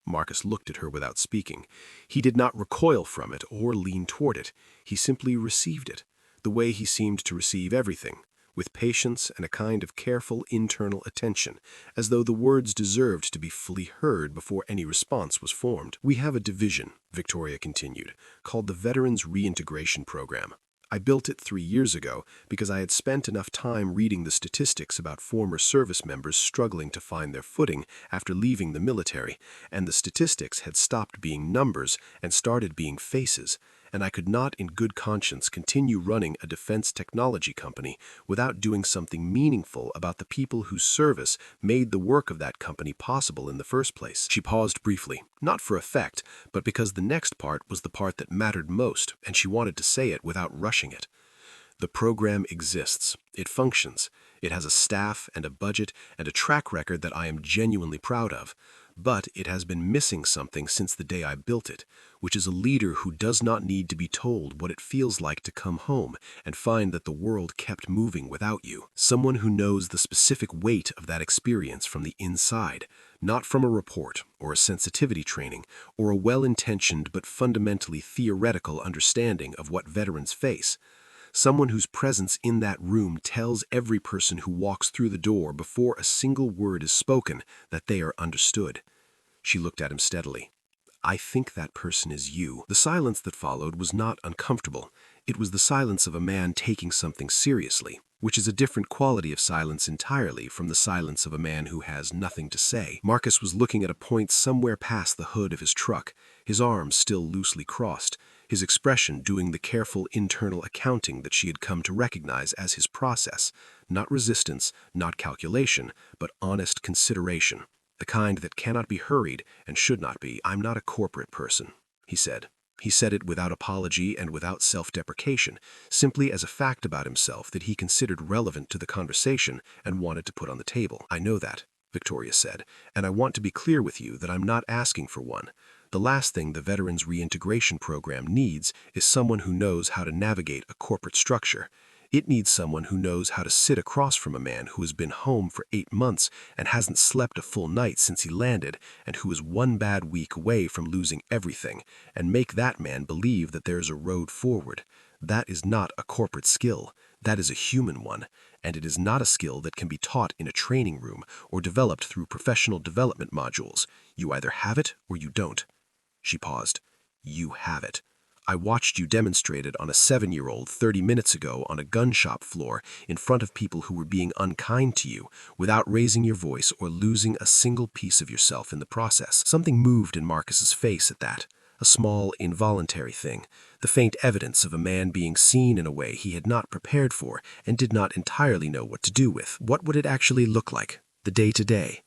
Marcus looked at her without speaking. He did not recoil from it or lean toward it. He simply received it, the way he seemed to receive everything, with patience and a kind of careful internal attention, as though the words deserved to be fully heard before any response was formed. "We have a division," Victoria continued, "called the Veterans Reintegration Program. I built it 3 years ago because I had spent enough time reading the statistics about former service members struggling to find their footing after leaving the military, and the statistics had stopped being numbers and started being faces, and I could not in good conscience continue running a defense technology company without doing something meaningful about the people whose service made the work of that company possible in the first place." She paused briefly, not for effect, but because the next part was the part that mattered most, and she wanted to say it without rushing it. "The program exists. It functions. It has a staff and a budget and a track record that I am genuinely proud of. But it has been missing something since the day I built it, which is a leader who does not need to be told what it feels like to come home and find that the world kept moving without you. Someone who knows the specific weight of that experience from the inside, not from a report or a sensitivity training or a well-intentioned but fundamentally theoretical understanding of what veterans face. Someone whose presence in that room tells every person who walks through the door before a single word is spoken that they are understood." She looked at him steadily. "I think that person is you." The silence that followed was not uncomfortable. It was the silence of a man taking something seriously, which is a different quality of silence entirely from the silence of a man who has nothing to say. Marcus was looking at a point somewhere past the hood of his truck, his arms still loosely crossed, his expression doing the careful internal accounting that she had come to recognize as his process, not resistance, not calculation, but honest consideration, the kind that cannot be hurried and should not be. "I'm not a corporate person," he said. He said it without apology and without self-deprecation, simply as a fact about himself that he considered relevant to the conversation and wanted to put on the table. "I know that," Victoria said, "and I want to be clear with you that I'm not asking for one. The last thing the Veterans Reintegration Program needs is someone who knows how to navigate a corporate structure. It needs someone who knows how to sit across from a man who has been home for 8 months and hasn't slept a full night since he landed and who is 1 bad week away from losing everything, and make that man believe that there is a road forward. That is not a corporate skill. That is a human one, and it is not a skill that can be taught in a training room or developed through professional development modules. You either have it or you don't." She paused. "You have it. I watched you demonstrate it on a 7-year-old 30 minutes ago on a gun shop floor in front of people who were being unkind to you, without raising your voice or losing a single piece of yourself in the process. Something moved in Marcus's face at that. A small, involuntary thing, the faint evidence of a man being seen in a way he had not prepared for and did not entirely know what to do with. What would it actually look like? The day-to-day?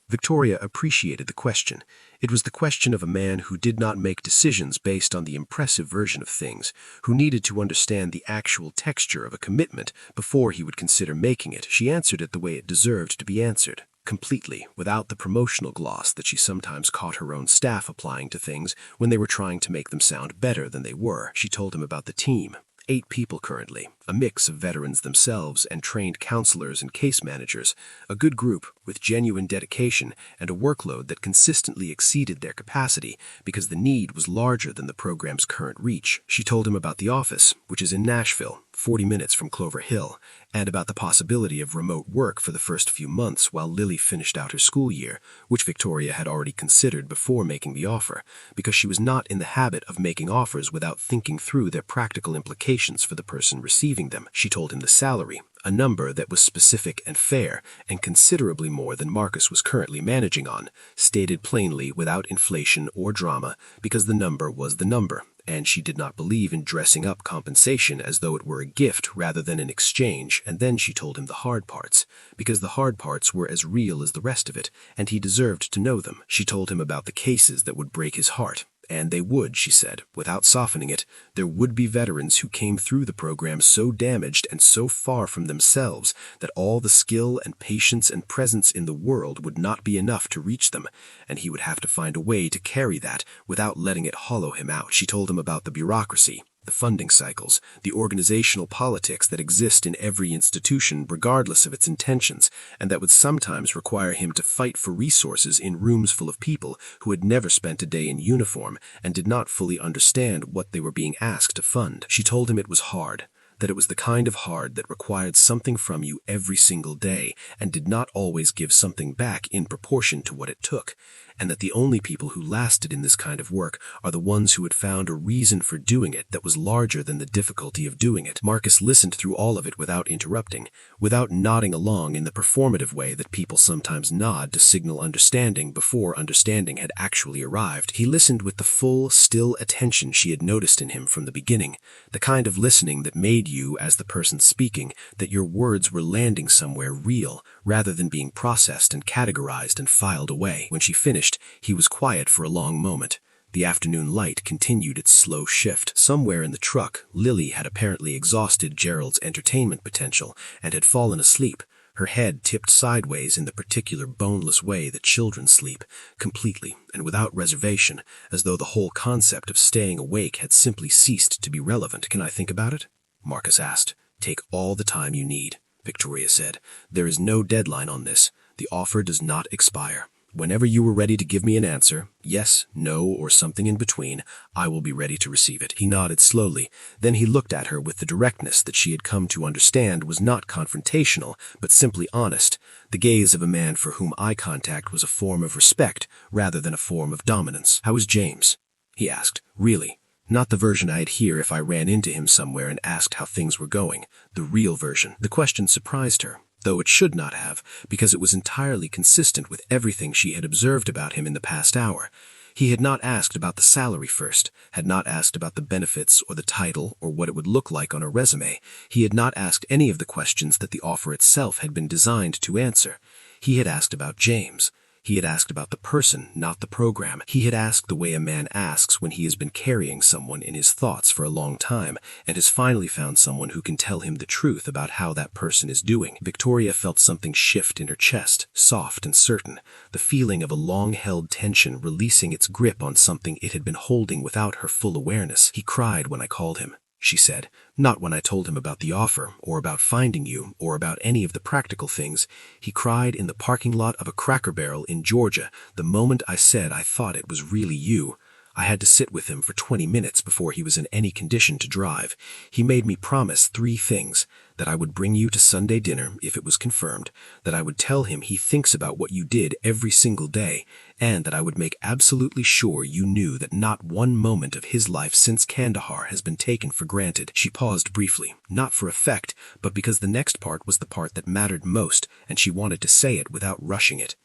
Victoria appreciated the question. It was the question of a man who did not make decisions based on the impressive version of things, who needed to understand the actual texture of a commitment before he would consider making it. She answered it the way it deserved to be answered, completely, without the promotional gloss that she sometimes caught her own staff applying to things when they were trying to make them sound better than they were. She told him about the team. 8 people currently, a mix of veterans themselves and trained counselors and case managers, a good group with genuine dedication and a workload that consistently exceeded their capacity because the need was larger than the program's current reach. She told him about the office, which is in Nashville, 40 minutes from Clover Hill, and about the possibility of remote work for the first few months while Lily finished out her school year, which Victoria had already considered before making the offer, because she was not in the habit of making offers without thinking through their practical implications for the person receiving them. She told him the salary, a number that was specific and fair, and considerably more than Marcus was currently managing on, stated plainly without inflation or drama, because the number was the number, and she did not believe in dressing up compensation as though it were a gift rather than an exchange. And then she told him the hard parts, because the hard parts were as real as the rest of it, and he deserved to know them. She told him about the cases that would break his heart. And they would, she said, without softening it. There would be veterans who came through the program so damaged and so far from themselves that all the skill and patience and presence in the world would not be enough to reach them, and he would have to find a way to carry that without letting it hollow him out. She told him about the bureaucracy, the funding cycles, the organizational politics that exist in every institution regardless of its intentions, and that would sometimes require him to fight for resources in rooms full of people who had never spent a day in uniform and did not fully understand what they were being asked to fund. She told him it was hard, that it was the kind of hard that required something from you every single day and did not always give something back in proportion to what it took, and that the only people who lasted in this kind of work are the ones who had found a reason for doing it that was larger than the difficulty of doing it. Marcus listened through all of it without interrupting, without nodding along in the performative way that people sometimes nod to signal understanding before understanding had actually arrived. He listened with the full, still attention she had noticed in him from the beginning, the kind of listening that made you, as the person speaking, that your words were landing somewhere real, rather than being processed and categorized and filed away. When she finished, he was quiet for a long moment. The afternoon light continued its slow shift. Somewhere in the truck, Lily had apparently exhausted Gerald's entertainment potential and had fallen asleep, her head tipped sideways in the particular boneless way that children sleep, completely and without reservation, as though the whole concept of staying awake had simply ceased to be relevant. "Can I think about it?" Marcus asked. "Take all the time you need," Victoria said. "There is no deadline on this. The offer does not expire. Whenever you are ready to give me an answer, yes, no, or something in between, I will be ready to receive it." He nodded slowly. Then he looked at her with the directness that she had come to understand was not confrontational, but simply honest, the gaze of a man for whom eye contact was a form of respect rather than a form of dominance. "How is James?" he asked. "Really. Not the version I'd hear if I ran into him somewhere and asked how things were going. The real version." The question surprised her, though it should not have, because it was entirely consistent with everything she had observed about him in the past hour. He had not asked about the salary first, had not asked about the benefits or the title or what it would look like on a resume. He had not asked any of the questions that the offer itself had been designed to answer. He had asked about James. He had asked about the person, not the program. He had asked the way a man asks when he has been carrying someone in his thoughts for a long time and has finally found someone who can tell him the truth about how that person is doing. Victoria felt something shift in her chest, soft and certain, the feeling of a long-held tension releasing its grip on something it had been holding without her full awareness. "He cried when I called him," she said. "Not when I told him about the offer, or about finding you, or about any of the practical things. He cried in the parking lot of a Cracker Barrel in Georgia the moment I said I thought it was really you. I had to sit with him for 20 minutes before he was in any condition to drive. He made me promise 3 things: that I would bring you to Sunday dinner if it was confirmed, that I would tell him he thinks about what you did every single day, and that I would make absolutely sure you knew that not one moment of his life since Kandahar has been taken for granted. She paused briefly, not for effect, but because the next part was the part that mattered most, and she wanted to say it without rushing it.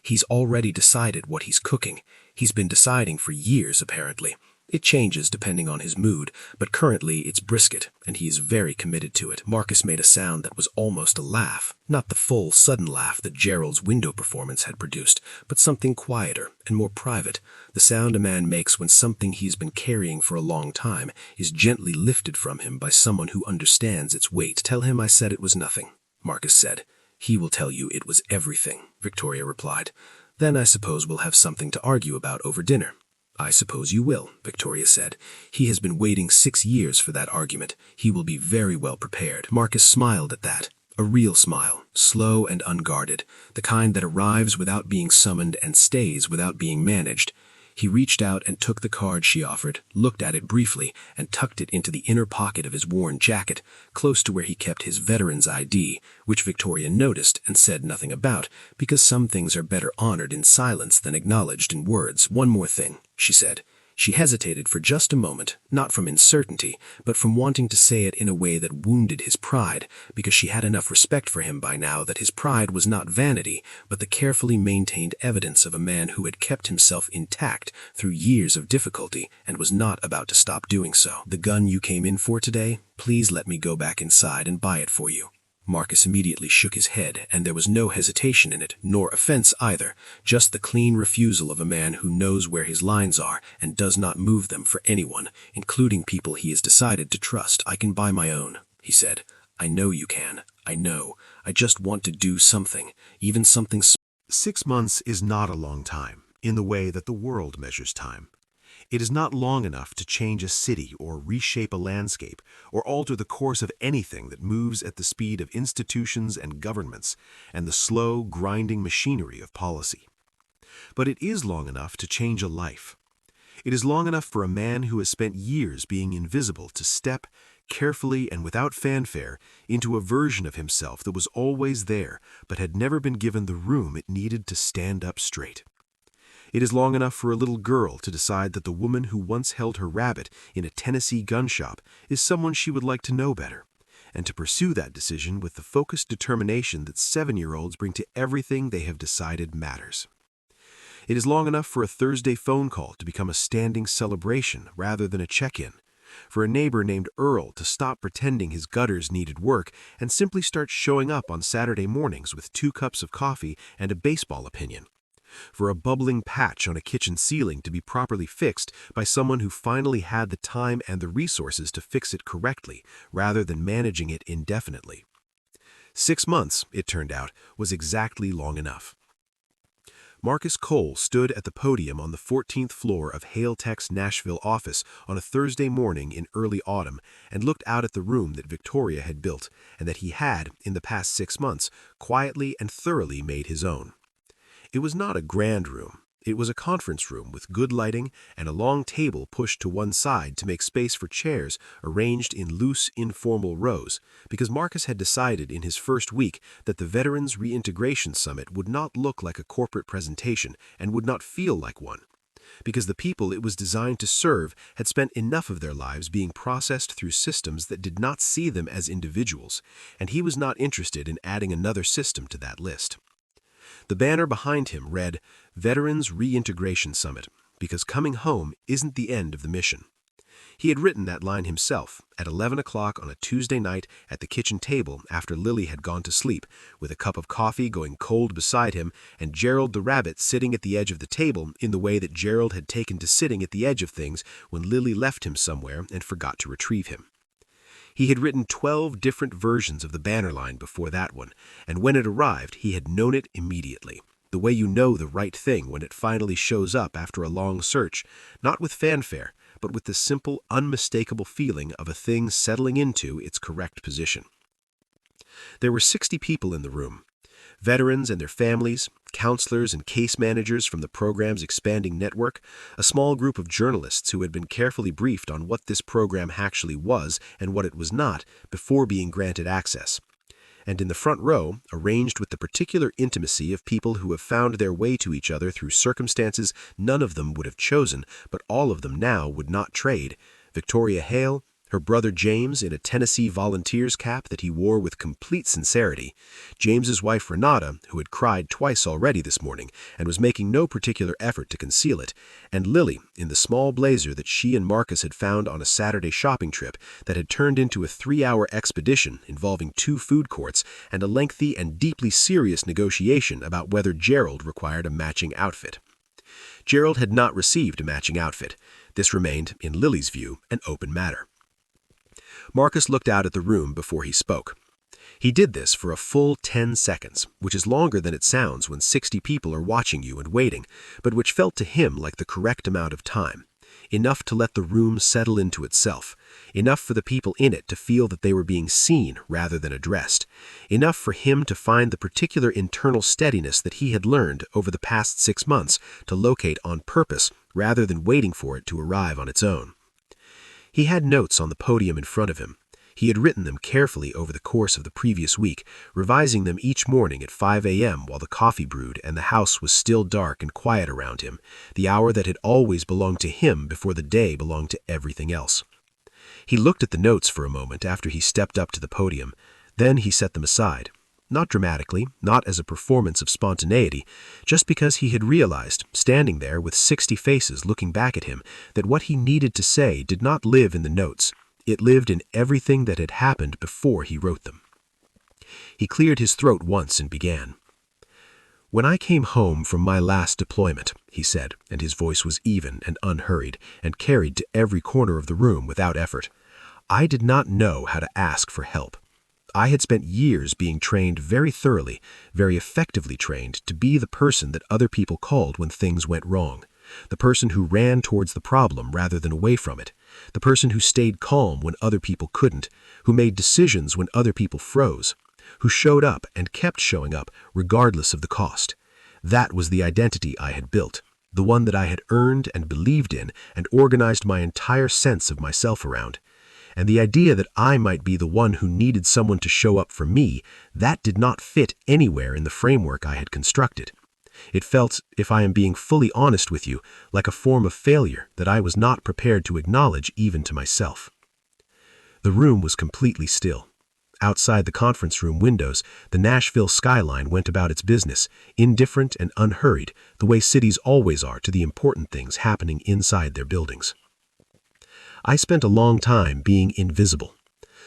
He's already decided what he's cooking. He's been deciding for years, apparently. It changes depending on his mood, but currently it's brisket, and he is very committed to it. Marcus made a sound that was almost a laugh, not the full, sudden laugh that Gerald's window performance had produced, but something quieter and more private, the sound a man makes when something he's been carrying for a long time is gently lifted from him by someone who understands its weight. "Tell him I said it was nothing," Marcus said. "He will tell you it was everything," Victoria replied. "Then I suppose we'll have something to argue about over dinner." "I suppose you will," Victoria said. "He has been waiting 6 years for that argument. He will be very well prepared." Marcus smiled at that. A real smile, slow and unguarded, the kind that arrives without being summoned and stays without being managed. He reached out and took the card she offered, looked at it briefly, and tucked it into the inner pocket of his worn jacket, close to where he kept his veteran's ID, which Victoria noticed and said nothing about, because some things are better honored in silence than acknowledged in words. "One more thing," she said. She hesitated for just a moment, not from uncertainty, but from wanting to say it in a way that wounded his pride, because she had enough respect for him by now that his pride was not vanity, but the carefully maintained evidence of a man who had kept himself intact through years of difficulty and was not about to stop doing so. "The gun you came in for today, please let me go back inside and buy it for you." Marcus immediately shook his head, and there was no hesitation in it, nor offense either, just the clean refusal of a man who knows where his lines are and does not move them for anyone, including people he has decided to trust. "I can buy my own," he said. "I know you can. I know. I just want to do something, even something small." 6 months is not a long time, in the way that the world measures time. It is not long enough to change a city or reshape a landscape or alter the course of anything that moves at the speed of institutions and governments and the slow, grinding machinery of policy. But it is long enough to change a life. It is long enough for a man who has spent years being invisible to step, carefully and without fanfare, into a version of himself that was always there but had never been given the room it needed to stand up straight. It is long enough for a little girl to decide that the woman who once held her rabbit in a Tennessee gun shop is someone she would like to know better, and to pursue that decision with the focused determination that 7-year-olds bring to everything they have decided matters. It is long enough for a Thursday phone call to become a standing celebration rather than a check-in, for a neighbor named Earl to stop pretending his gutters needed work and simply start showing up on Saturday mornings with 2 cups of coffee and a baseball opinion, for a bubbling patch on a kitchen ceiling to be properly fixed by someone who finally had the time and the resources to fix it correctly, rather than managing it indefinitely. 6 months, it turned out, was exactly long enough. Marcus Cole stood at the podium on the 14th floor of Hale Tech's Nashville office on a Thursday morning in early autumn and looked out at the room that Victoria had built and that he had, in the past 6 months, quietly and thoroughly made his own. It was not a grand room. It was a conference room with good lighting and a long table pushed to one side to make space for chairs arranged in loose, informal rows, because Marcus had decided in his first week that the Veterans Reintegration Summit would not look like a corporate presentation and would not feel like one, because the people it was designed to serve had spent enough of their lives being processed through systems that did not see them as individuals, and he was not interested in adding another system to that list. The banner behind him read, "Veterans Reintegration Summit," because coming home isn't the end of the mission. He had written that line himself at 11 o'clock on a Tuesday night at the kitchen table after Lily had gone to sleep, with a cup of coffee going cold beside him and Gerald the rabbit sitting at the edge of the table in the way that Gerald had taken to sitting at the edge of things when Lily left him somewhere and forgot to retrieve him. He had written 12 different versions of the banner line before that one, and when it arrived, he had known it immediately, the way you know the right thing when it finally shows up after a long search, not with fanfare, but with the simple, unmistakable feeling of a thing settling into its correct position. There were 60 people in the room, veterans and their families, counselors and case managers from the program's expanding network, a small group of journalists who had been carefully briefed on what this program actually was and what it was not before being granted access. And in the front row, arranged with the particular intimacy of people who have found their way to each other through circumstances none of them would have chosen, but all of them now would not trade, Victoria Hale, her brother James in a Tennessee Volunteers cap that he wore with complete sincerity, James's wife Renata, who had cried twice already this morning and was making no particular effort to conceal it, and Lily in the small blazer that she and Marcus had found on a Saturday shopping trip that had turned into a 3-hour expedition involving 2 food courts and a lengthy and deeply serious negotiation about whether Gerald required a matching outfit. Gerald had not received a matching outfit. This remained, in Lily's view, an open matter. Marcus looked out at the room before he spoke. He did this for a full 10 seconds, which is longer than it sounds when 60 people are watching you and waiting, but which felt to him like the correct amount of time. Enough to let the room settle into itself. Enough for the people in it to feel that they were being seen rather than addressed. Enough for him to find the particular internal steadiness that he had learned over the past 6 months to locate on purpose rather than waiting for it to arrive on its own. He had notes on the podium in front of him. He had written them carefully over the course of the previous week, revising them each morning at 5 a.m. while the coffee brewed and the house was still dark and quiet around him, the hour that had always belonged to him before the day belonged to everything else. He looked at the notes for a moment after he stepped up to the podium. Then he set them aside. Not dramatically, not as a performance of spontaneity, just because he had realized, standing there with 60 faces looking back at him, that what he needed to say did not live in the notes. It lived in everything that had happened before he wrote them. He cleared his throat once and began. "When I came home from my last deployment," he said, and his voice was even and unhurried and carried to every corner of the room without effort, "I did not know how to ask for help. I had spent years being trained very thoroughly, very effectively trained to be the person that other people called when things went wrong, the person who ran towards the problem rather than away from it, the person who stayed calm when other people couldn't, who made decisions when other people froze, who showed up and kept showing up regardless of the cost. That was the identity I had built, the one that I had earned and believed in and organized my entire sense of myself around. And the idea that I might be the one who needed someone to show up for me, that did not fit anywhere in the framework I had constructed. It felt, if I am being fully honest with you, like a form of failure that I was not prepared to acknowledge even to myself." The room was completely still. Outside the conference room windows, the Nashville skyline went about its business, indifferent and unhurried, the way cities always are to the important things happening inside their buildings. I spent a long time being invisible.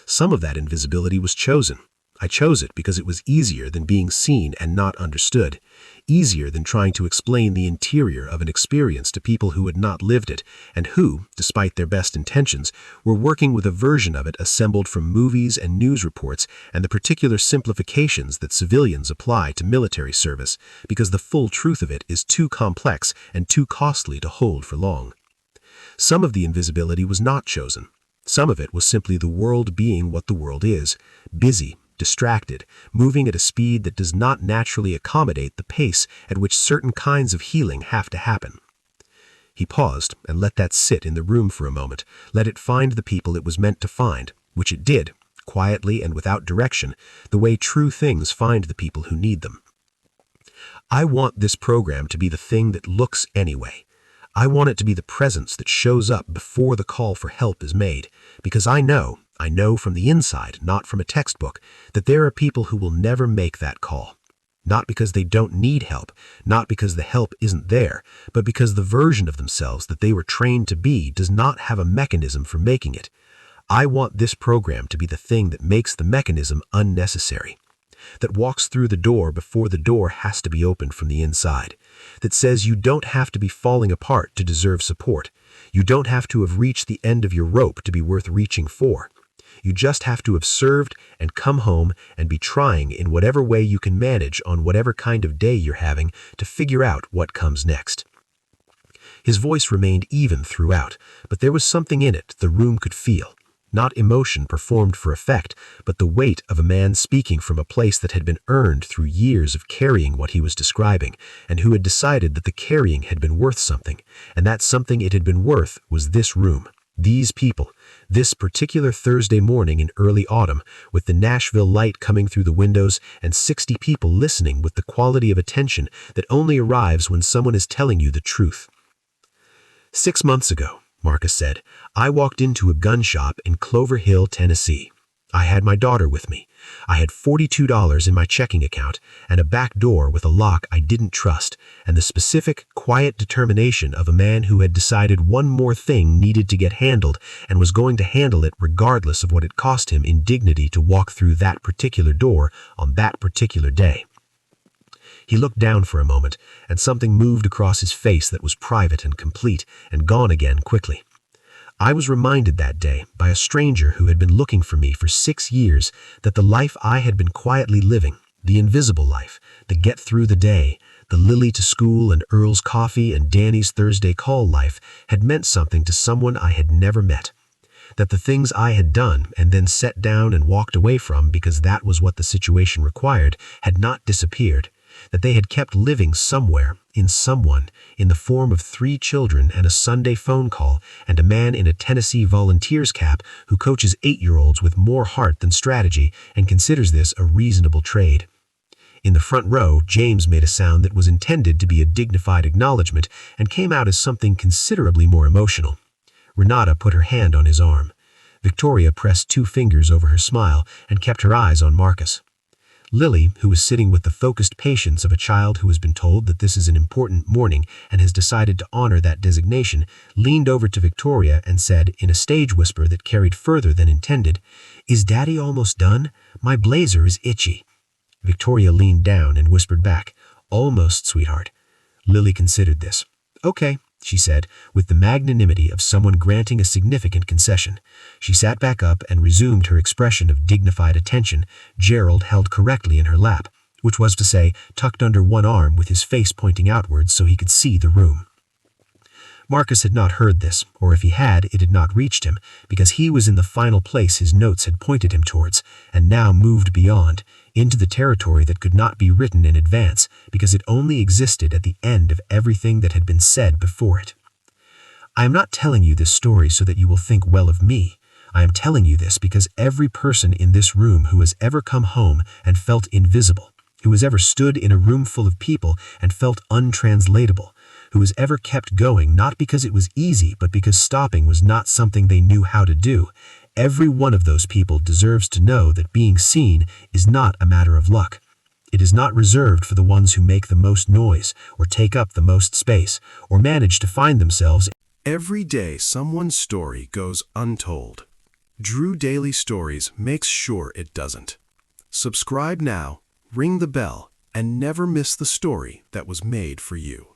Some of that invisibility was chosen. I chose it because it was easier than being seen and not understood, easier than trying to explain the interior of an experience to people who had not lived it and who, despite their best intentions, were working with a version of it assembled from movies and news reports and the particular simplifications that civilians apply to military service because the full truth of it is too complex and too costly to hold for long. Some of the invisibility was not chosen. Some of it was simply the world being what the world is, busy, distracted, moving at a speed that does not naturally accommodate the pace at which certain kinds of healing have to happen. He paused and let that sit in the room for a moment, let it find the people it was meant to find, which it did, quietly and without direction, the way true things find the people who need them. "I want this program to be the thing that looks anyway. I want it to be the presence that shows up before the call for help is made, because I know from the inside, not from a textbook, that there are people who will never make that call. Not because they don't need help, not because the help isn't there, but because the version of themselves that they were trained to be does not have a mechanism for making it. I want this program to be the thing that makes the mechanism unnecessary, that walks through the door before the door has to be opened from the inside, that says you don't have to be falling apart to deserve support. You don't have to have reached the end of your rope to be worth reaching for. You just have to have served and come home and be trying in whatever way you can manage on whatever kind of day you're having to figure out what comes next." His voice remained even throughout, but there was something in it the room could feel. not emotion performed for effect, but the weight of a man speaking from a place that had been earned through years of carrying what he was describing, and who had decided that the carrying had been worth something, and that something it had been worth was this room, these people, this particular Thursday morning in early autumn, with the Nashville light coming through the windows and 60 people listening with the quality of attention that only arrives when someone is telling you the truth. 6 months ago, Marcus said, I walked into a gun shop in Clover Hill, Tennessee. I had my daughter with me. I had $42 in my checking account and a back door with a lock I didn't trust, and the specific, quiet determination of a man who had decided one more thing needed to get handled and was going to handle it regardless of what it cost him in dignity to walk through that particular door on that particular day. He looked down for a moment, and something moved across his face that was private and complete, and gone again quickly. I was reminded that day by a stranger who had been looking for me for 6 years that the life I had been quietly living, the invisible life, the get through the day, the Lily to school and Earl's coffee and Danny's Thursday call life, had meant something to someone I had never met. That the things I had done and then set down and walked away from because that was what the situation required had not disappeared, that they had kept living somewhere, in someone, in the form of 3 children and a Sunday phone call and a man in a Tennessee Volunteers cap who coaches 8-year-olds with more heart than strategy and considers this a reasonable trade. In the front row, James made a sound that was intended to be a dignified acknowledgement and came out as something considerably more emotional. Renata put her hand on his arm. Victoria pressed 2 fingers over her smile and kept her eyes on Marcus. Lily, who was sitting with the focused patience of a child who has been told that this is an important morning and has decided to honor that designation, leaned over to Victoria and said, in a stage whisper that carried further than intended, "Is Daddy almost done? My blazer is itchy." Victoria leaned down and whispered back, "Almost, sweetheart." Lily considered this. "Okay," she said, with the magnanimity of someone granting a significant concession. She sat back up and resumed her expression of dignified attention, Gerald held correctly in her lap, which was to say, tucked under one arm with his face pointing outwards so he could see the room. Marcus had not heard this, or if he had, it had not reached him, because he was in the final place his notes had pointed him towards, and now moved beyond, into the territory that could not be written in advance, because it only existed at the end of everything that had been said before it. I am not telling you this story so that you will think well of me. I am telling you this because every person in this room who has ever come home and felt invisible, who has ever stood in a room full of people and felt untranslatable, who has ever kept going not because it was easy but because stopping was not something they knew how to do, every one of those people deserves to know that being seen is not a matter of luck. It is not reserved for the ones who make the most noise, or take up the most space, or manage to find themselves. Every day someone's story goes untold. Drew Daily Stories makes sure it doesn't. Subscribe now, ring the bell, and never miss the story that was made for you.